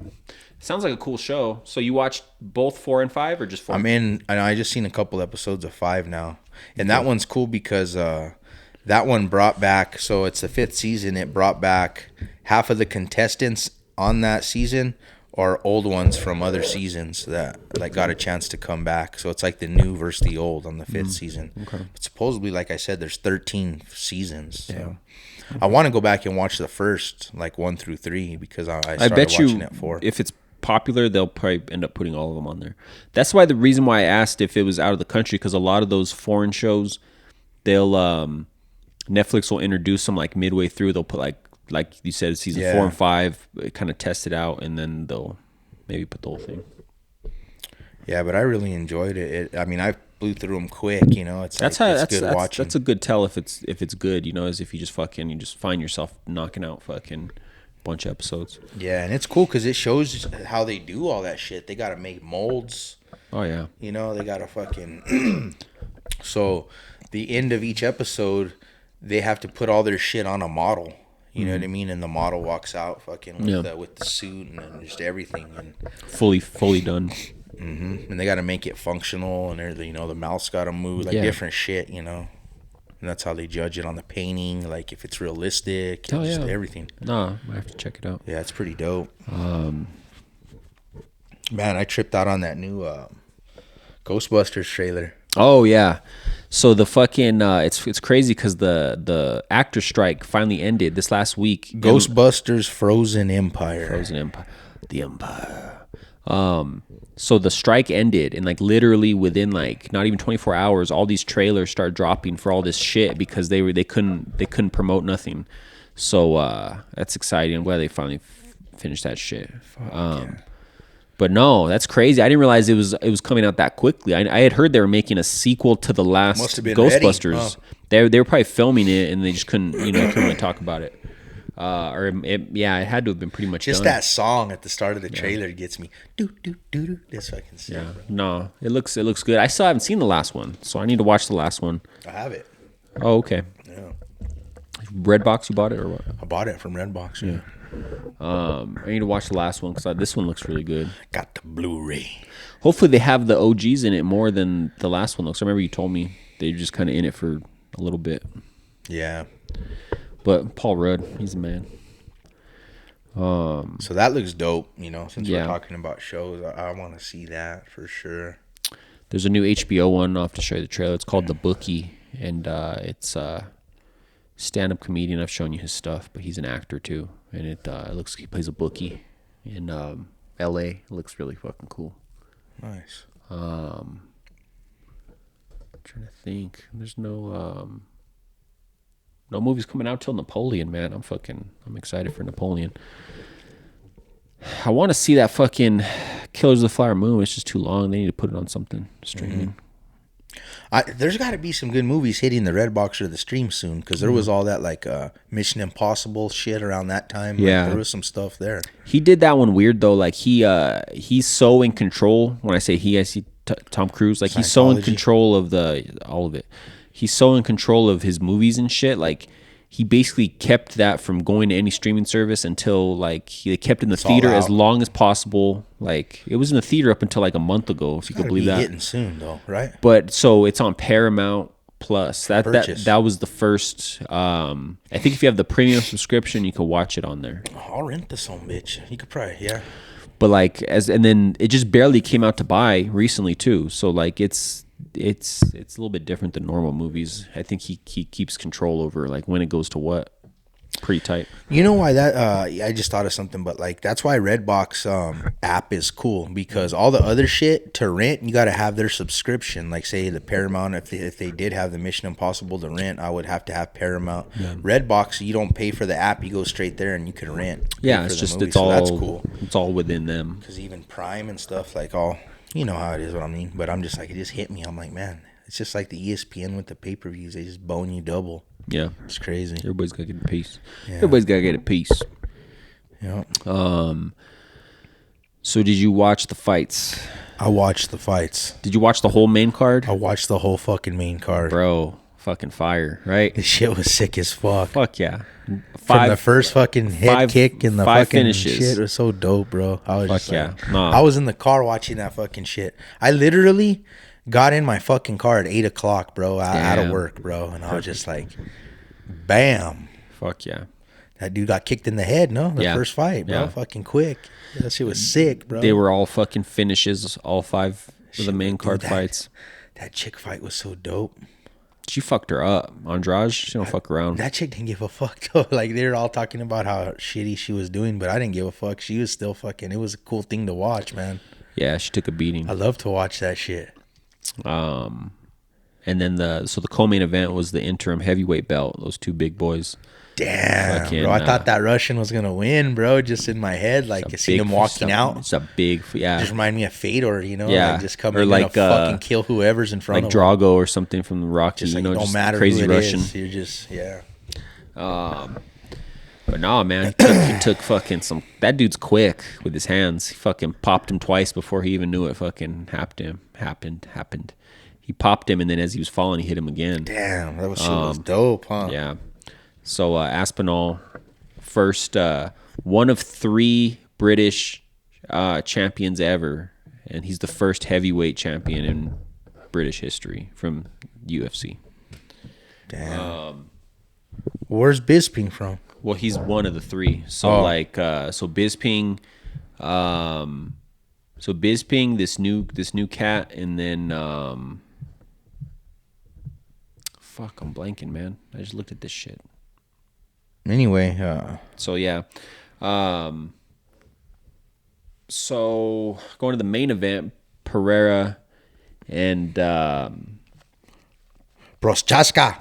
Sounds like a cool show. So you watched both 4 and 5 or just 4? I just seen a couple episodes of 5 now. And that one's cool because that one brought back, so it's the 5th season, it brought back half of the contestants on that season are old ones from other seasons that like got a chance to come back. So it's like the new versus the old on the 5th season. Okay. But supposedly, like I said, there's 13 seasons. So. Yeah. I want to go back and watch the first, like 1 through 3, because I started watching at 4. If it's popular, they'll probably end up putting all of them on there. That's why the reason why I asked if it was out of the country, because a lot of those foreign shows, they'll Netflix will introduce them like midway through. They'll put like you said, season 4 and 5, kind of test it out, and then they'll maybe put the whole thing. Yeah, but I really enjoyed it. I mean, I blew through them quick. You know, it's good watching. That's a good tell if it's good. You know, as if you just find yourself knocking out fucking bunch of episodes. Yeah, and it's cool because it shows how they do all that shit. They got to make molds. Oh yeah. You know, they got to fucking. So, the end of each episode, they have to put all their shit on a model. You know what I mean? And the model walks out fucking with the suit and just everything and fully done. Mm-hmm. And they got to make it functional, and everything. You know, the mouth's got to move, like different shit. You know, and that's how they judge it on the painting, like if it's realistic. And just everything. No, I have to check it out. Yeah, it's pretty dope. Man, I tripped out on that new Ghostbusters trailer. Oh yeah, so the fucking it's crazy because the actor strike finally ended this last week. Ghostbusters Frozen Empire. The Empire. So the strike ended, and like literally within like not even 24 hours, all these trailers start dropping for all this shit because they couldn't promote nothing. So that's exciting. I'm glad they finally finished that shit. But no, that's crazy. I didn't realize it was coming out that quickly. I had heard they were making a sequel to the last Ghostbusters. They were probably filming it, and they just couldn't really talk about it. It had to have been pretty much just done. That song at the start of the trailer gets me. Do do do do. This fucking sick. Yeah, no, it looks good. I still haven't seen the last one, so I need to watch the last one. I have it. Oh, okay. Yeah. Redbox, you bought it or what? I bought it from Redbox. Yeah. I need to watch the last one because this one looks really good. Got the Blu-ray. Hopefully they have the OGs in it more than the last one looks. I remember you told me they were just kind of in it for a little bit. Yeah. But Paul Rudd, he's a man. So that looks dope, you know, since we're talking about shows. I want to see that for sure. There's a new HBO one. I'll have to show you the trailer. It's called The Bookie, and it's a stand-up comedian. I've shown you his stuff, but he's an actor too. And it looks he plays a bookie in L.A. It looks really fucking cool. Nice. I'm trying to think. There's no movies coming out till Napoleon, man. I'm excited for Napoleon. I want to see that fucking Killers of the Flower Moon. It's just too long. They need to put it on something streaming. There's got to be some good movies hitting the Redbox or the stream soon, because there was all that like Mission Impossible shit around that time. Yeah, like, there was some stuff there. He did that one weird though. Like he's so in control. When I say he, I see Tom Cruise. Like he's so in control of all of it. He's so in control of his movies and shit. Like he basically kept that from going to any streaming service until like he kept it in the theater as long as possible. Like it was in the theater up until like a month ago, if you could believe that. Hitting soon though, right? But so it's on Paramount Plus. That was the first. I think if you have the premium subscription, you can watch it on there. I'll rent this on, bitch. You could probably But like and then it just barely came out to buy recently too. So like it's a little bit different than normal movies. I think he keeps control over like when it goes to what. Pretty tight. You know why that? I just thought of something, but like that's why Redbox app is cool, because all the other shit to rent, you got to have their subscription. Like say the Paramount, if they did have the Mission Impossible to rent, I would have to have Paramount. Yeah. Redbox, you don't pay for the app; you go straight there and you can rent. Yeah, it's just it's all that's cool. It's all within them. Because even Prime and stuff, like all you know how it is. What I mean, but I'm just like it just hit me. I'm like, man, it's just like the ESPN with the pay-per-views. They just bone you double. Yeah, it's crazy. Everybody's got to get a piece. Yeah. Everybody's got to get a piece. Yeah. So did you watch the fights? I watched the fights. Did you watch the whole main card? I watched the whole fucking main card. Bro, fucking fire, right? This shit was sick as fuck. Fuck yeah. From the first fucking head kick and the fucking finishes. shit was so dope, bro. I was just yeah. like, Nah. I was in the car watching that fucking shit. I literally got in my fucking car at 8 o'clock, bro, out of work, bro. And I was just like, bam. Fuck yeah. That dude got kicked in the head, no? The first fight, bro. Yeah. Fucking quick. That shit was sick, bro. They were all fucking finishes, all 5 of the main card fights. That chick fight was so dope. She fucked her up. Andrade, she don't fuck around. That chick didn't give a fuck, though. Like, they were all talking about how shitty she was doing, but I didn't give a fuck. She was still fucking, it was a cool thing to watch, man. Yeah, she took a beating. I love to watch that shit. And then the co-main event was the interim heavyweight belt. Those 2 big boys. Damn, Fucking, bro. I thought that Russian was going to win, bro, just in my head. Like, I seen him walking out. It's a big, yeah. Just remind me of Fedor, you know? Yeah. Like, just come or in like, and fucking kill whoever's in front like of him. Drago or something from the Rocky, Just like, you know, don't just matter crazy who it Russian. is. You're just, yeah. But no, man, he took fucking some. That dude's quick with his hands. He fucking popped him twice before he even knew it fucking happened. He popped him, and then as he was falling, he hit him again. Damn, that shit was dope, huh? Yeah. So Aspinall, first one of 3 British champions ever, and he's the first heavyweight champion in British history from UFC. Damn. Where's Bisping from? Well, he's one of the 3. So so Bisping, this new cat, and then fuck, I'm blanking, man. I just looked at this shit. Anyway, so yeah, so going to the main event, Pereira and Prochaska.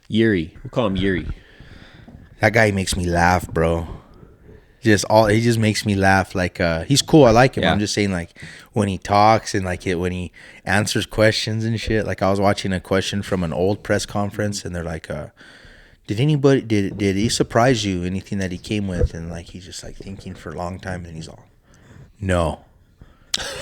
Yuri. We'll call him Yuri. That guy makes me laugh, bro. He just makes me laugh. Like, he's cool. I like him. Yeah. I'm just saying, like, when he talks and like when he answers questions and shit. Like, I was watching a question from an old press conference, and they're like, did he surprise you? Anything that he came with? And like, he's just like thinking for a long time, and he's all, no.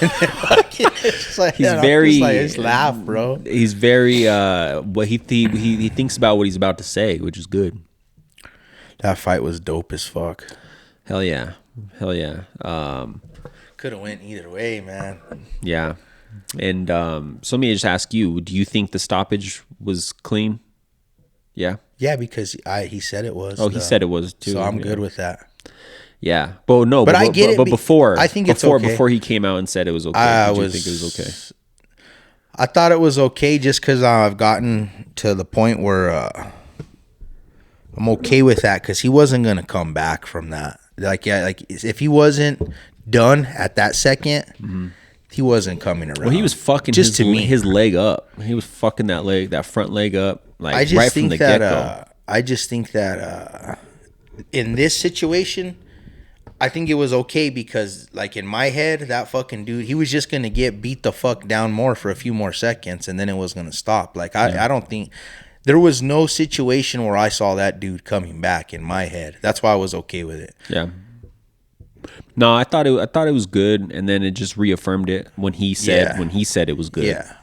Like, He's very. Just laugh, bro. He's very. He thinks about what he's about to say, which is good. That fight was dope as fuck. Hell yeah. Could have went either way, man. Yeah. And so let me just ask you: do you think the stoppage was clean? Yeah. Yeah, because he said it was. Oh, he said it was too. So I'm good with that. Yeah, but no, but I get it. But before, I think it's okay. Before he came out and said it was okay, did you think it was okay? I thought it was okay just because I've gotten to the point where I'm okay with that, because he wasn't gonna come back from that. Like, yeah, like if he wasn't done at that second, he wasn't coming around. Well, he was fucking his leg up. He was fucking that front leg up, like right from the get-go. I just think that in this situation, I think it was okay because, like, in my head, that fucking dude, he was just going to get beat the fuck down more for a few more seconds, and then it was going to stop. Like, I don't think... There was no situation where I saw that dude coming back in my head. That's why I was okay with it. Yeah. No, I thought it was good, and then it just reaffirmed it when he said it was good. Yeah.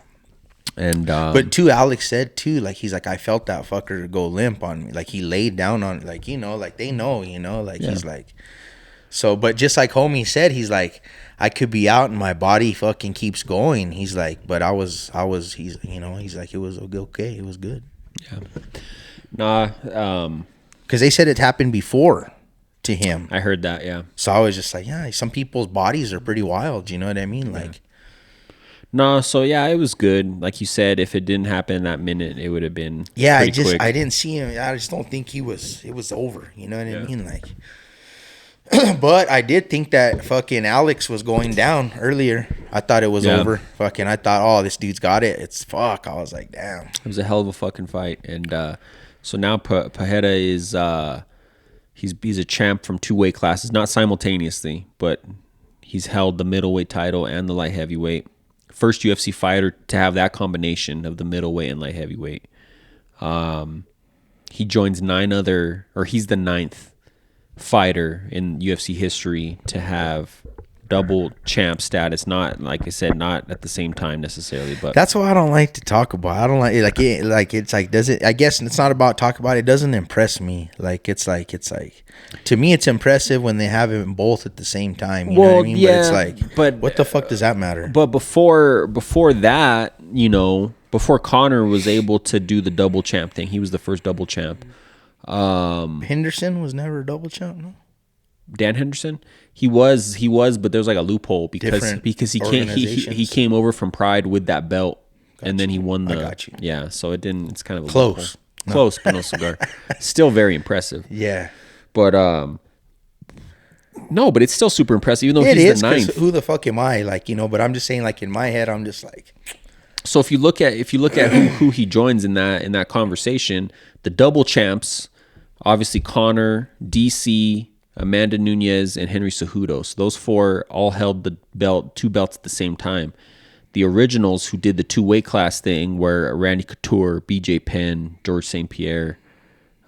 And but too, Alex said too, like, he's like, I felt that fucker go limp on me. Like, he laid down on, like, you know, like, they know, you know, like, he's like... So, but just like homie said, he's like, I could be out and my body fucking keeps going. He's like, but he's, you know, he's like, it was okay. It was good. Yeah. Nah. Because they said it happened before to him. I heard that, yeah. So I was just like, yeah, some people's bodies are pretty wild. You know what I mean? Like, no, so yeah, it was good. Like you said, if it didn't happen that minute, it would have been pretty quick. I didn't see him. I just don't think it was over. You know what I mean? Like, but I did think that fucking Alex was going down earlier. I thought it was over. Fucking, I thought, oh, this dude's got it. It's fuck. I was like, damn. It was a hell of a fucking fight. And so now Pereira is he's a champ from 2 weight classes, not simultaneously, but he's held the middleweight title and the light heavyweight. First UFC fighter to have that combination of the middleweight and light heavyweight. He joins he's the 9th fighter in UFC history to have double champ status. Not, like I said, not at the same time necessarily, but that's why I don't like to talk about. I don't like it. Like it's like, does it? I guess it's not about talk about it. It doesn't impress me. Like it's like to me, it's impressive when they have it both at the same time. You know what I mean? Yeah, but it's like, but what the fuck does that matter? But before that, you know, before Conor was able to do the double champ thing, he was the first double champ. Henderson was never a double champ, no? Dan Henderson, he was, but there's like a loophole because he came over from Pride with that belt, and then he won the. I got you. Yeah, so it didn't. It's kind of a close, close, but no cigar. Still very impressive. Yeah, but no, but it's still super impressive, even though he's the ninth. Who the fuck am I? Like, you know, but I'm just saying, like in my head, I'm just like. So if you look at who he joins in that conversation, the double champs, obviously Conor, DC, Amanda Nunes, and Henry Cejudo. So those four all held the two belts at the same time. The originals who did the 2-weight class thing were Randy Couture, BJ Penn, George St. Pierre,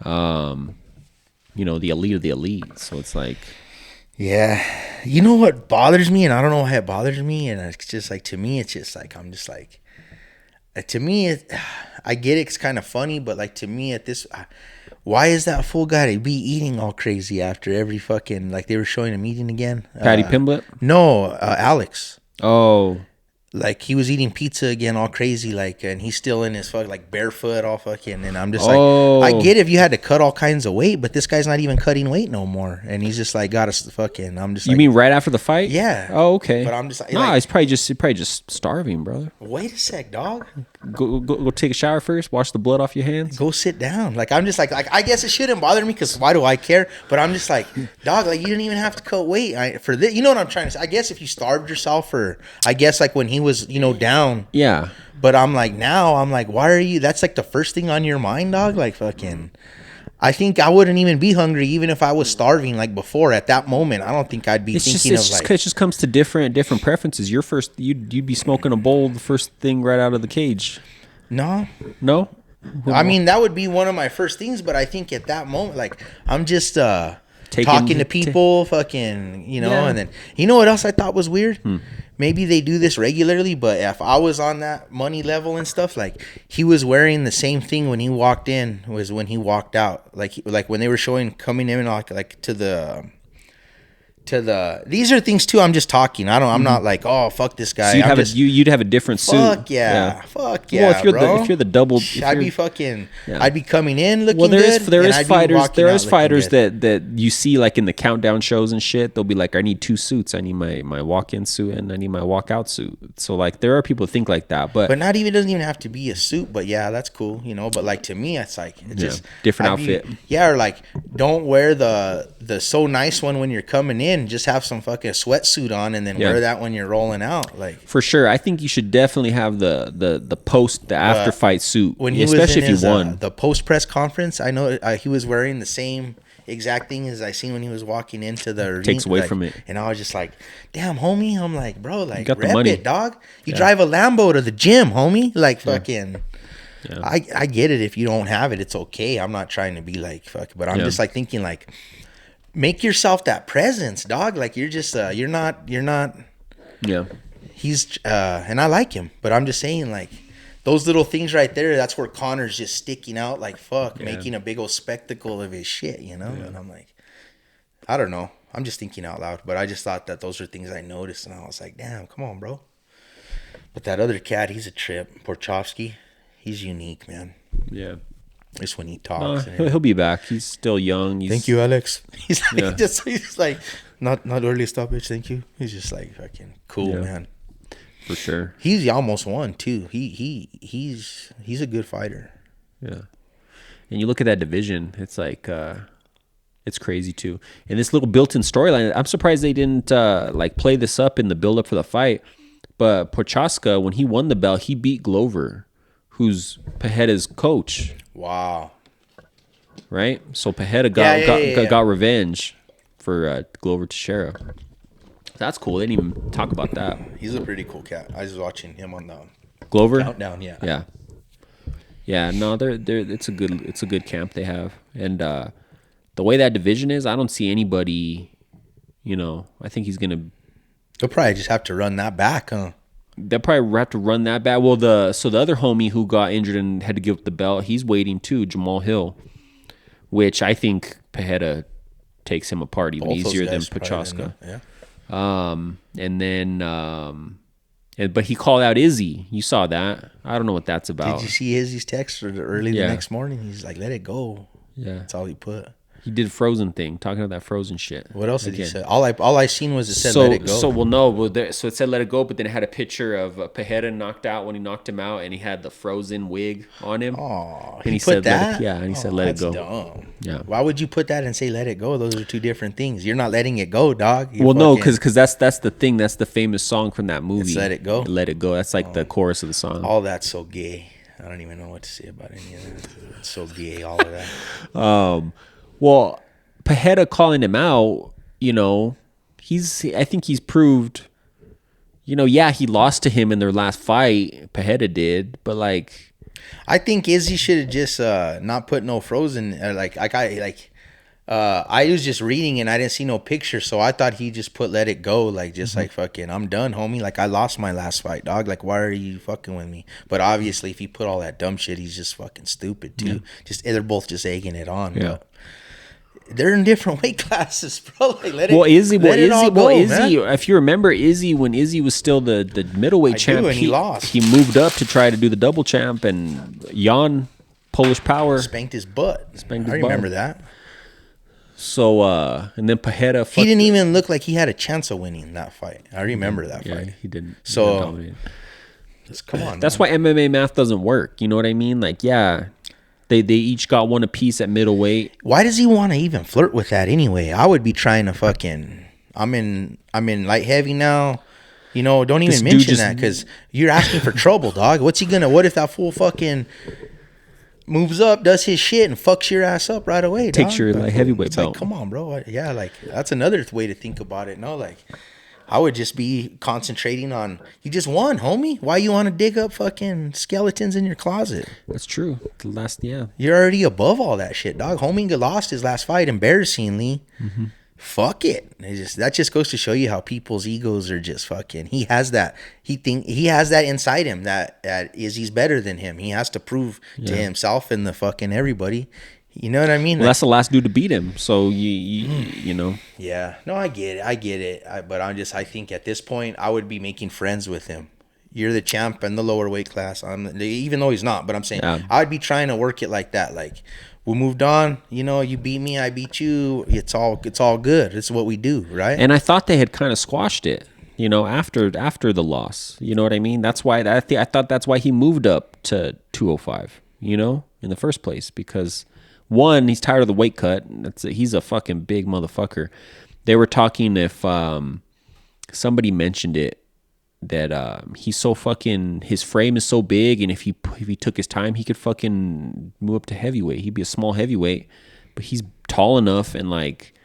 you know, the elite of the elite. So it's like, yeah, you know what bothers me, and I don't know why it bothers me, and it's just like, to me, it's just like, I'm just like, to me, I get it, it's kind of funny, but like, to me at this, why is that fool guy to be eating all crazy after every fucking, like they were showing him eating again? Patty Pimblett? No, Alex. Oh. Like he was eating pizza again all crazy, like, and he's still in his like barefoot all fucking, and I'm just like, I get if you had to cut all kinds of weight, but this guy's not even cutting weight no more, and he's just like got us fucking. I'm just. You mean right after the fight? Yeah. Oh, okay. But I'm just like, he's probably just starving, brother. Wait a sec, dog. Go take a shower first. Wash the blood off your hands. Go sit down. Like I'm just like I guess it shouldn't bother me because why do I care? But I'm just like, dog. Like you didn't even have to cut weight for this. You know what I'm trying to say? I guess if you starved yourself, or I guess like when he was, you know, down. Yeah. But I'm like, now I'm like, why are you? That's like the first thing on your mind, dog. Like fucking. I think I wouldn't even be hungry even if I was starving like before at that moment. I don't think I'd be thinking of like. It just comes to different preferences. Your first, you'd be smoking a bowl the first thing right out of the cage. No. I mean, that would be one of my first things, but I think at that moment, like I'm just talking to people, fucking, you know, yeah. And then you know what else I thought was weird? Maybe they do this regularly, but if I was on that money level and stuff, like he was wearing the same thing when he walked in was when he walked out. Like when they were showing coming in like to the these are things too. I'm just talking. I'm not like, oh fuck this guy. So you'd have a different suit. Fuck yeah. Well, if you're the double, I'd be fucking. Yeah. I'd be coming in looking good. There is fighters that you see like in the countdown shows and shit. They'll be like, I need 2 suits. I need my walk-in suit and I need my walk-out suit. So like there are people who think like that, but not even doesn't even have to be a suit. But yeah, that's cool, you know. But like to me, it's like just different outfit. Or like don't wear the so nice one when you're coming in. Just have some fucking sweatsuit on and then wear that when you're rolling out. Like for sure, I think you should definitely have the after fight suit, when he especially was in if you won the post press conference. I know he was wearing the same exact thing as I seen when he was walking into the arena. Takes away from it, and I was just like, damn, homie. I'm like, bro, like got rep the money. It, dog. You drive a Lambo to the gym, homie. Like fucking. Yeah. I get it. If you don't have it, it's okay. I'm not trying to be like fuck, but I'm just like thinking like. Make yourself that presence, dog. Like you're just you're not yeah. He's and I like him, but I'm just saying like those little things right there, that's where Conor's just sticking out like fuck, making a big old spectacle of his shit, you know? And I'm like, I don't know. I'm just thinking out loud, but I just thought that those are things I noticed and I was like, damn, come on, bro. But that other cat, he's a trip. Porchovsky, he's unique, man. Yeah. Just when he talks, he'll be back. He's still young. Thank you, Alex. He's like, he's like, not early stoppage. Thank you. He's just like fucking cool, man. For sure. He's almost won too. He's a good fighter. Yeah. And you look at that division, it's like it's crazy too. And this little built-in storyline, I'm surprised they didn't like play this up in the build-up for the fight. But Prochaska, when he won the belt, he beat Glover, who's Pejeda's coach. Wow. Right? So Pejeda got revenge for Glover Teixeira. That's cool. They didn't even talk about that. He's a pretty cool cat. I was watching him on the Glover countdown. Yeah. Yeah. No, they're it's a good camp they have. And the the way that division is, I don't see anybody. I think he's gonna. They'll probably just have to run that back, huh? They'll probably have to run that back. Well, the other homie who got injured and had to give up the belt, he's waiting too, Jamal Hill, which I think Pereira takes him apart even easier than Prochazka. Yeah. And then, but he called out Izzy. You saw that. I don't know what that's about. Did you see Izzy's text early the next morning? He's like, let it go. Yeah. That's all he put. He did Frozen thing, talking about that Frozen shit. What else did he say? All I seen was it said let it go. So it said let it go, but then it had a picture of Pereira knocked out when he knocked him out, and he had the Frozen wig on him. Oh, and he put said that? and he said let it go. Dumb. Yeah. Why would you put that and say let it go? Those are two different things. You're not letting it go, dog. No, because that's the thing. That's the famous song from that movie. It's Let It Go. Let It Go. That's like the chorus of the song. All that's so gay. I don't even know what to say about any of that. It's so gay, all of that. Well, Pereira calling him out, I think he's proved, he lost to him in their last fight. Pereira did, but like, I think Izzy should have just not put no Frozen. I was just reading and I didn't see no picture, so I thought he just put let it go, like just like fucking I'm done, homie. Like I lost my last fight, dog. Like why are you fucking with me? But obviously, if he put all that dumb shit, he's just fucking stupid too. Yeah. They're both just egging it on. Yeah. But they're in different weight classes, bro. Like Izzy. If you remember Izzy, when Izzy was still the middleweight champ, he lost. He moved up to try to do the double champ, and Jan Polish Power spanked his butt. I remember that. So and then Pereira. He didn't even look like he had a chance of winning that fight. I remember that fight. Yeah, he didn't. So come on. That's why MMA math doesn't work. You know what I mean? Like, yeah. They each got one apiece at middleweight. Why does he want to even flirt with that anyway? I would be trying to fucking. I'm in light heavy now. Don't even mention that because you're asking for trouble, dog. What's he gonna? What if that fool fucking moves up, does his shit, and fucks your ass up right away? Takes your like heavyweight belt. Like, come on, bro. Yeah, like that's another way to think about it. No, like. I would just be concentrating on, you just won, homie. Why you want to dig up fucking skeletons in your closet? That's true. You're already above all that shit, dog. Homie lost his last fight embarrassingly. Mm-hmm. Fuck it. That just goes to show you how people's egos are just fucking. He has that. He has that inside him that Izzy's better than him. He has to prove to himself and the fucking everybody. You know what I mean? Well, that's the last dude to beat him. So you know. Yeah. No, I get it. But I think at this point I would be making friends with him. You're the champ in the lower weight class. Even though he's not, but I'm saying I'd be trying to work it like that. Like we moved on. You beat me, I beat you. It's all good. It's what we do, right? And I thought they had kind of squashed it. After the loss. You know what I mean? That's why I thought that's why he moved up to 205. In the first place, because. One, he's tired of the weight cut. He's a fucking big motherfucker. They were talking if somebody mentioned it that he's so fucking, his frame is so big, and if he took his time, he could fucking move up to heavyweight. He'd be a small heavyweight, but he's tall enough and like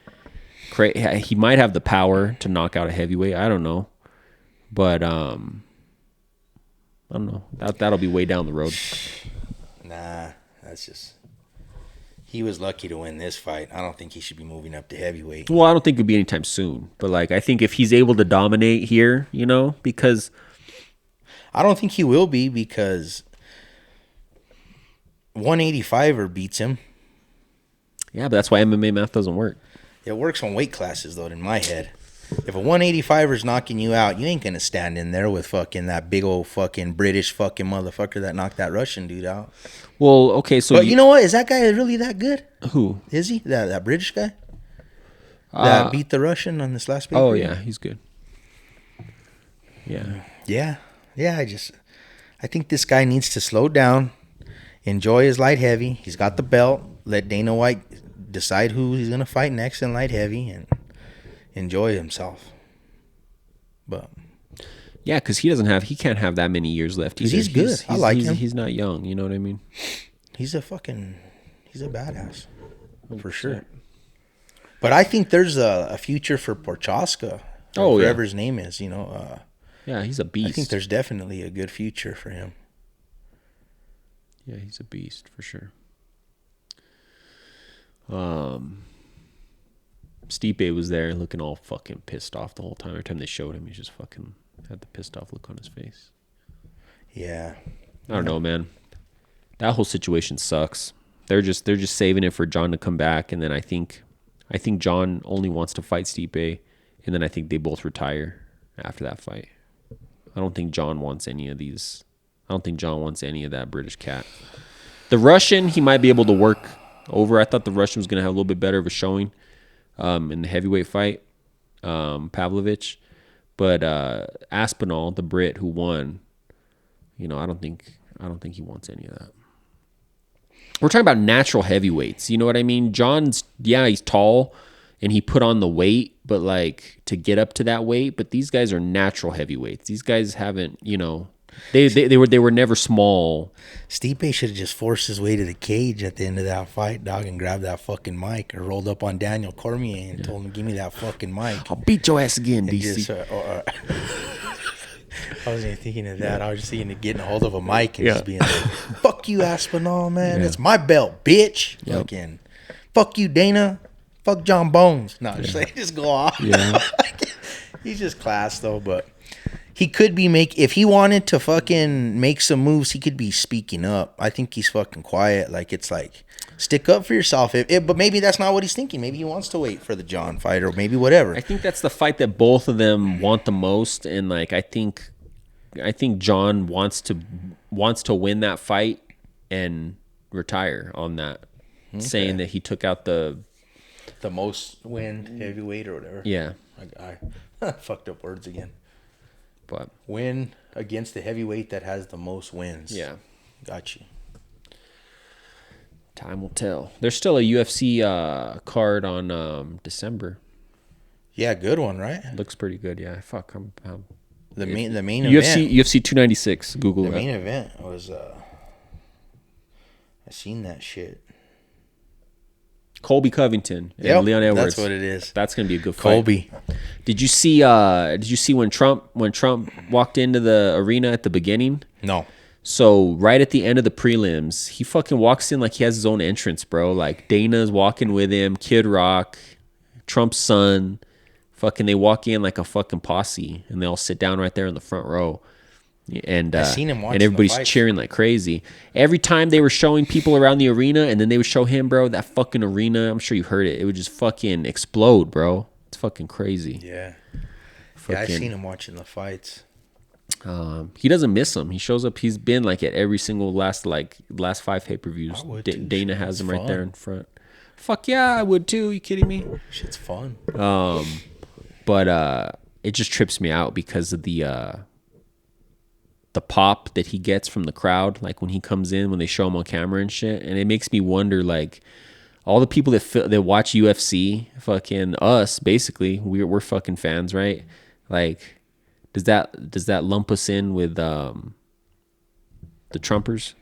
he might have the power to knock out a heavyweight. I don't know, but I don't know. That'll be way down the road. Nah, that's just. He was lucky to win this fight. I don't think he should be moving up to heavyweight. Well, I don't think it'll be anytime soon. But, like, I think if he's able to dominate here, because... I don't think he will be because 185er beats him. Yeah, but that's why MMA math doesn't work. It works on weight classes, though, in my head. If a 185er's knocking you out, you ain't going to stand in there with fucking that big old fucking British fucking motherfucker that knocked that Russian dude out. Well, okay, so... But you know what? Is that guy really that good? Who? Is he? That British guy? That beat the Russian on this last pay-per-view? Oh, yeah, he's good. Yeah. Yeah. Yeah, I think this guy needs to slow down, enjoy his light heavy. He's got the belt. Let Dana White decide who he's going to fight next in light heavy and enjoy himself. But... Yeah, because he can't have that many years left. He's good. I like him. He's not young. You know what I mean? He's a badass. For sure. But I think there's a future for Prochazka. Whatever his name is, yeah, he's a beast. I think there's definitely a good future for him. Yeah, he's a beast for sure. Stipe was there looking all fucking pissed off the whole time. Every time they showed him, he just fucking had the pissed off look on his face. Yeah. I don't know, man. That whole situation sucks. They're just saving it for John to come back, and then I think John only wants to fight Stipe, and then I think they both retire after that fight. I don't think John wants any of these. I don't think John wants any of that British cat. The Russian, he might be able to work over. I thought the Russian was going to have a little bit better of a showing in the heavyweight fight, Pavlovich. But Aspinall, the Brit who won, I don't think he wants any of that. We're talking about natural heavyweights. You know what I mean? John's, he's tall and he put on the weight, but like to get up to that weight. But these guys are natural heavyweights. These guys haven't, they were never small. Stipe should have just forced his way to the cage at the end of that fight, dog, and grabbed that fucking mic, or rolled up on Daniel Cormier and told him, "Give me that fucking mic. I'll beat your ass again, DC." Just, I wasn't even thinking of that. I was just thinking of getting a hold of a mic and just being like, "Fuck you, Aspinall, man. It's my belt, bitch." Yep. Fucking, fuck you, Dana. Fuck John Bones. No, just go off. Yeah. He's just class though, but he could be if he wanted to fucking make some moves, he could be speaking up. I think he's fucking quiet. Like, it's like, stick up for yourself. But maybe that's not what he's thinking. Maybe he wants to wait for the John fight, or maybe whatever. I think that's the fight that both of them want the most, and like I think John wants to win that fight and retire on that, saying that he took out the most win heavyweight or whatever. Yeah, I fucked up words again. But win against the heavyweight that has the most wins. Yeah, got you. Time will tell. There's still a UFC card on December. Yeah, good one, right? Looks pretty good. Yeah, fuck. The main event. UFC 296. Google the that. The main event was. I seen that shit. Colby Covington and Leon Edwards. That's what it is. That's gonna be a good fight. Colby. Did you see when Trump walked into the arena at the beginning? No. So right at the end of the prelims, he fucking walks in like he has his own entrance, bro. Like Dana's walking with him, Kid Rock, Trump's son. Fucking they walk in like a fucking posse, and they all sit down right there in the front row. And I seen him watching, and everybody's cheering like crazy. Every time they were showing people around the arena, and then they would show him, bro, that fucking arena, I'm sure you heard it, it would just fucking explode, bro. It's fucking crazy. Yeah. I seen him watching the fights. He doesn't miss them. He shows up. He's been like at every single last 5 pay-per-views. Dana has him right there in front. Fuck yeah, I would too. You kidding me? Shit's fun. But it just trips me out because of the pop that he gets from the crowd, like when he comes in, when they show him on camera and shit, and it makes me wonder, like, all the people that watch UFC, fucking us, basically, we're fucking fans, right? Like, does that lump us in with the Trumpers?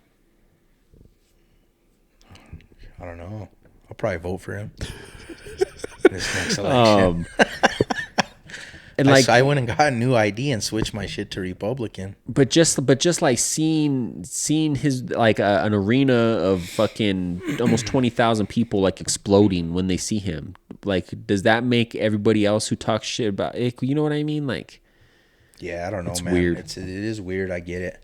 I don't know. I'll probably vote for him this next election. And like, I went and got a new ID and switched my shit to Republican. But just like seeing his like an arena of fucking almost 20,000 people like exploding when they see him. Like, does that make everybody else who talks shit about it? You know what I mean? Like, yeah, I don't know, it's man. Weird. It is weird. I get it.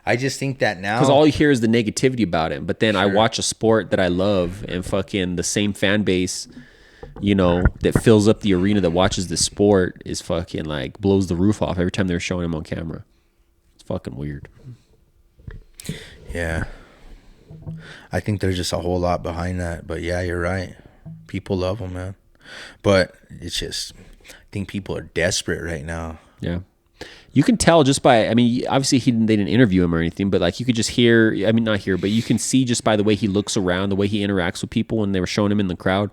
I just think that now, because all you hear is the negativity about it. But then I watch a sport that I love, and fucking the same fan base, that fills up the arena that watches the sport is fucking like blows the roof off every time they're showing him on camera. It's fucking weird. Yeah. I think there's just a whole lot behind that. But yeah, you're right. People love him, man. But it's just, I think people are desperate right now. Yeah. You can tell just by, obviously they didn't interview him or anything, but like you could just hear, not hear, but you can see just by the way he looks around, the way he interacts with people when they were showing him in the crowd.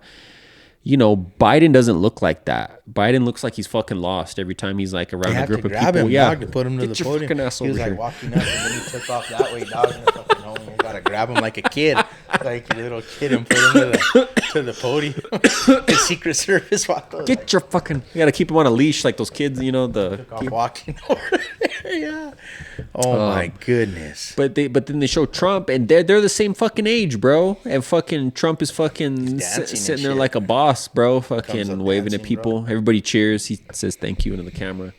Biden doesn't look like that. Biden looks like he's fucking lost every time he's like around a group of people. Him, yeah, dog, to put him to the podium. He was like walking up, and then he took off that way, dog. And fucking home. You gotta grab him like a kid, like a little kid, and put him to the podium. The Secret Service walked over. Get your fucking. You gotta keep him on a leash like those kids. Took off walking over. Yeah. Oh my goodness. But then they show Trump, and they're the same fucking age, bro. And fucking Trump is fucking sitting there like a boss, bro. Fucking waving at people. Bro. Everybody cheers. He says thank you into the camera.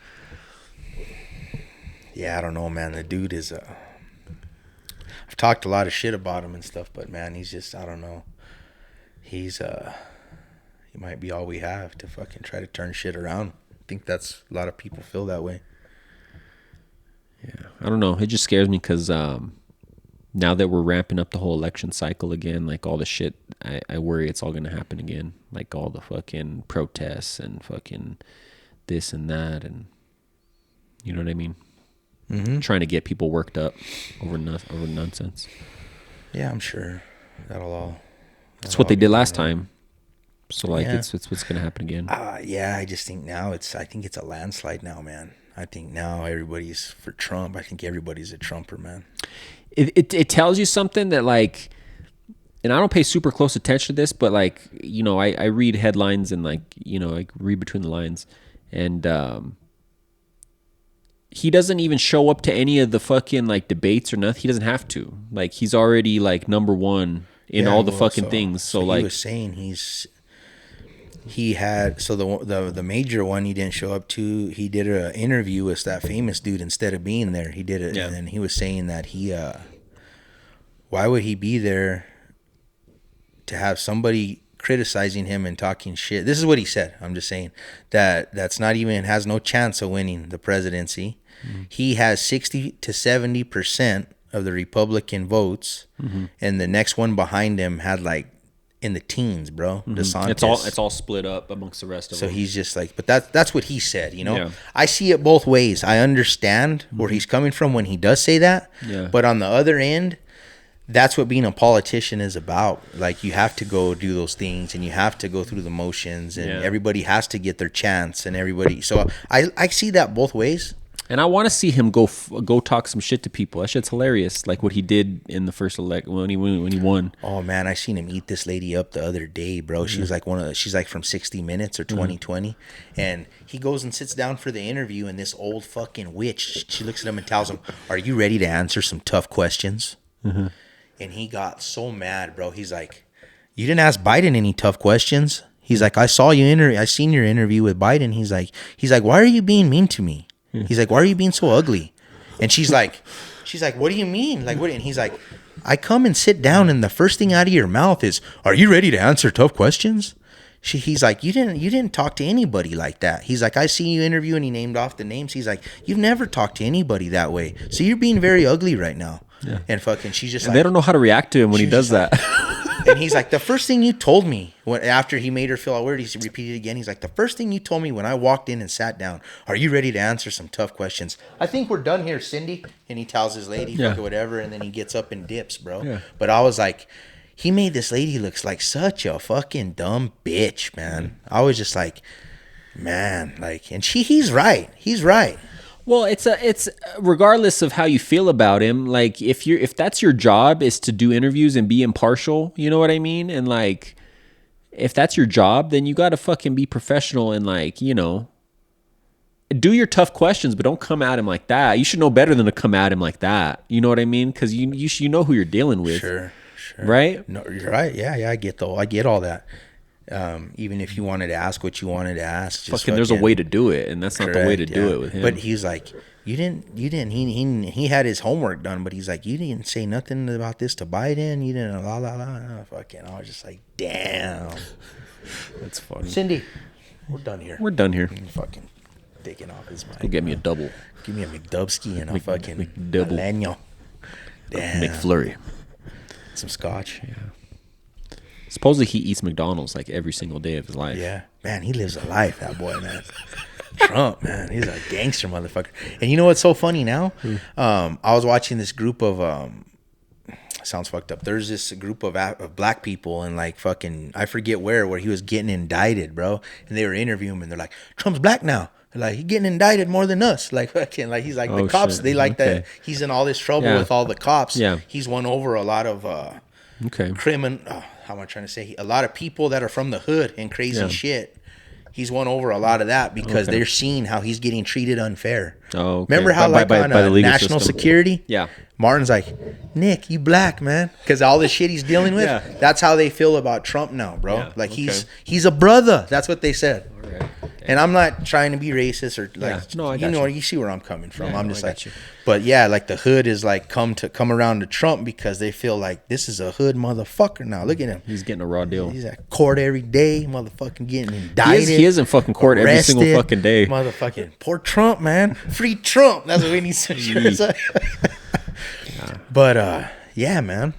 Yeah, I don't know, man. The dude is. I've talked a lot of shit about him and stuff, but man, he's just. I don't know. He's he might be all we have to fucking try to turn shit around. I think that's a lot of people feel that way. Yeah, I don't know. It just scares me because now that we're ramping up the whole election cycle again, like all the shit, I worry it's all going to happen again. Like all the fucking protests and fucking this and that, and you know what I mean? Mm-hmm. Trying to get people worked up over nonsense. Yeah, I'm sure that'll all. That's what they did last time. So like it's what's gonna happen again. Yeah, I just think now I think it's a landslide now, man. I think now everybody's for Trump. I think everybody's a Trumper, man. It tells you something that like, and I don't pay super close attention to this, but like, you know, I read headlines and like, you know, I read between the lines, and he doesn't even show up to any of the fucking like debates or nothing. He doesn't have to. Like he's already like number one in all the fucking things. So like he was saying he had the major one he didn't show up to. He did an interview with that famous dude instead of being there. He did it, and then he was saying that why would he be there to have somebody criticizing him and talking shit? This is what he said. I'm just saying that's not even has no chance of winning the presidency. Mm-hmm. He has 60 to 70% of the Republican votes, and the next one behind him had like in the teens, bro. DeSantis. It's all split up amongst the rest of them. So he's just like, but that's what he said, you know. Yeah. I see it both ways. I understand where he's coming from when he does say that. Yeah. But on the other end, that's what being a politician is about. Like you have to go do those things, and you have to go through the motions, and everybody has to get their chance, and everybody. So I see that both ways. And I want to see him go talk some shit to people. That shit's hilarious. Like what he did in the first when he won. Oh man, I seen him eat this lady up the other day, bro. She was like she's like from 60 Minutes or 2020, and he goes and sits down for the interview, and this old fucking witch, she looks at him and tells him, "Are you ready to answer some tough questions?" Mm-hmm. And he got so mad, bro. He's like, "You didn't ask Biden any tough questions." He's like, I seen your interview with Biden. He's like, "Why are you being mean to me?" He's like, "Why are you being so ugly?" And she's like, "What do you mean? Like, what?" And he's like, "I come and sit down, and the first thing out of your mouth is, 'Are you ready to answer tough questions?'" He's like, you didn't talk to anybody like that." He's like, "I see you interview," and he named off the names. He's like, "You've never talked to anybody that way. So you're being very ugly right now." Yeah. And fucking, she's just like, they don't know how to react to him when he does that. And he's like, "The first thing you told me," after he made her feel all weird, he repeated again. He's like, "The first thing you told me when I walked in and sat down, are you ready to answer some tough questions? I think we're done here, Cindy." And he tells his lady, whatever, and then he gets up and dips, bro. Yeah. But I was like, he made this lady look like such a fucking dumb bitch, man. I was just like, man, like, and he's right. He's right. Well, it's regardless of how you feel about him, like if that's your job is to do interviews and be impartial, you know what I mean? And like if that's your job, then you got to fucking be professional and like, you know, do your tough questions, but don't come at him like that. You should know better than to come at him like that. You know what I mean? Cuz you know who you're dealing with. Sure. Right? No, you're right. Yeah, I get all that. Even if you wanted to ask what you wanted to ask, just fucking there's a way to do it, and that's not the way to do it with him. But he's like, you didn't. He had his homework done, but he's like, you didn't say nothing about this to Biden. You didn't fucking. I was just like, damn. That's funny. Cindy, we're done here. I'm fucking taking off his mind. Go get me a double. Give me a McDubsky and a fucking double. Damn. McFlurry. Some scotch. Yeah. Supposedly he eats McDonald's like every single day of his life. Yeah. Man, he lives a life, that boy, man. Trump, man. He's a gangster motherfucker. And you know what's so funny now? I was watching this group of sounds fucked up. There's this group of black people and like fucking I forget where he was getting indicted, bro. And they were interviewing him and they're like, "Trump's black now." They're like, "He's getting indicted more than us." Like fucking like he's like the cops, shit. They like that he's in all this trouble with all the cops. Yeah. He's won over a lot of how am I trying to say? A lot of people that are from the hood and crazy shit. He's won over a lot of that because they're seeing how he's getting treated unfair. Oh, okay. Remember how on the legal national system. security? Yeah. Martin's like, Nick, you black, man. Because all the shit he's dealing with, that's how they feel about Trump now, bro. Yeah, like, he's a brother. That's what they said. All right. And I'm not trying to be racist or like, No, I got you. You see where I'm coming from. Yeah, I'm no, just I like, got you. but yeah, like the hood is like come around to Trump because they feel like this is a hood motherfucker now. Look at him. He's getting a raw deal. He's at court every day, motherfucking getting indicted. He is in fucking court every single fucking day. Motherfucking poor Trump, man. Free Trump. That's what we need to say. But yeah, man.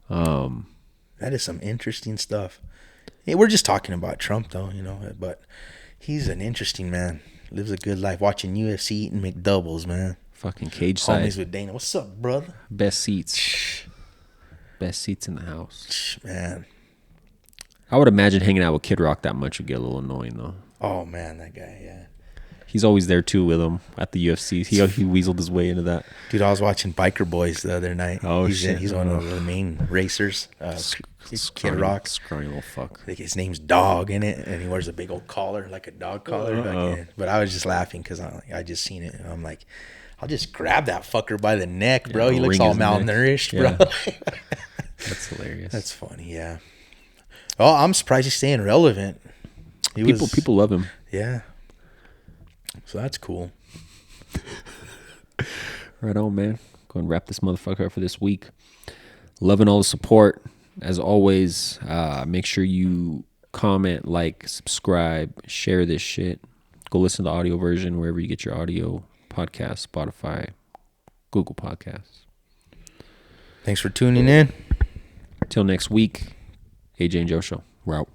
That is some interesting stuff. Yeah, we're just talking about Trump though, but he's an interesting man. Lives a good life. Watching UFC, eating McDoubles, man. Fucking cage side. Homies with Dana. What's up, brother? Best seats. Best seats in the house. Man. I would imagine hanging out with Kid Rock that much would get a little annoying though. Oh man, that guy, yeah. He's always there too with him at the UFC. He weaseled his way into that. Dude, I was watching Biker Boys the other night. Oh, shit. He's one of the main racers. Kid Rock. Scrawny little fuck. I think his name's Dog in it, and he wears a big old collar, like a dog collar. But I was just laughing because I just seen it, and I'm like, I'll just grab that fucker by the neck, bro. He looks all malnourished, bro. That's hilarious. That's funny, yeah. Oh, I'm surprised he's staying relevant. People love him. Yeah. So that's cool. Right on, man. Go and wrap this motherfucker up for this week. Loving all the support. As always, make sure you comment, like, subscribe, share this shit. Go listen to the audio version wherever you get your audio podcast, Spotify, Google Podcasts. Thanks for tuning in. Till next week, AJ and Joe Show. We're out.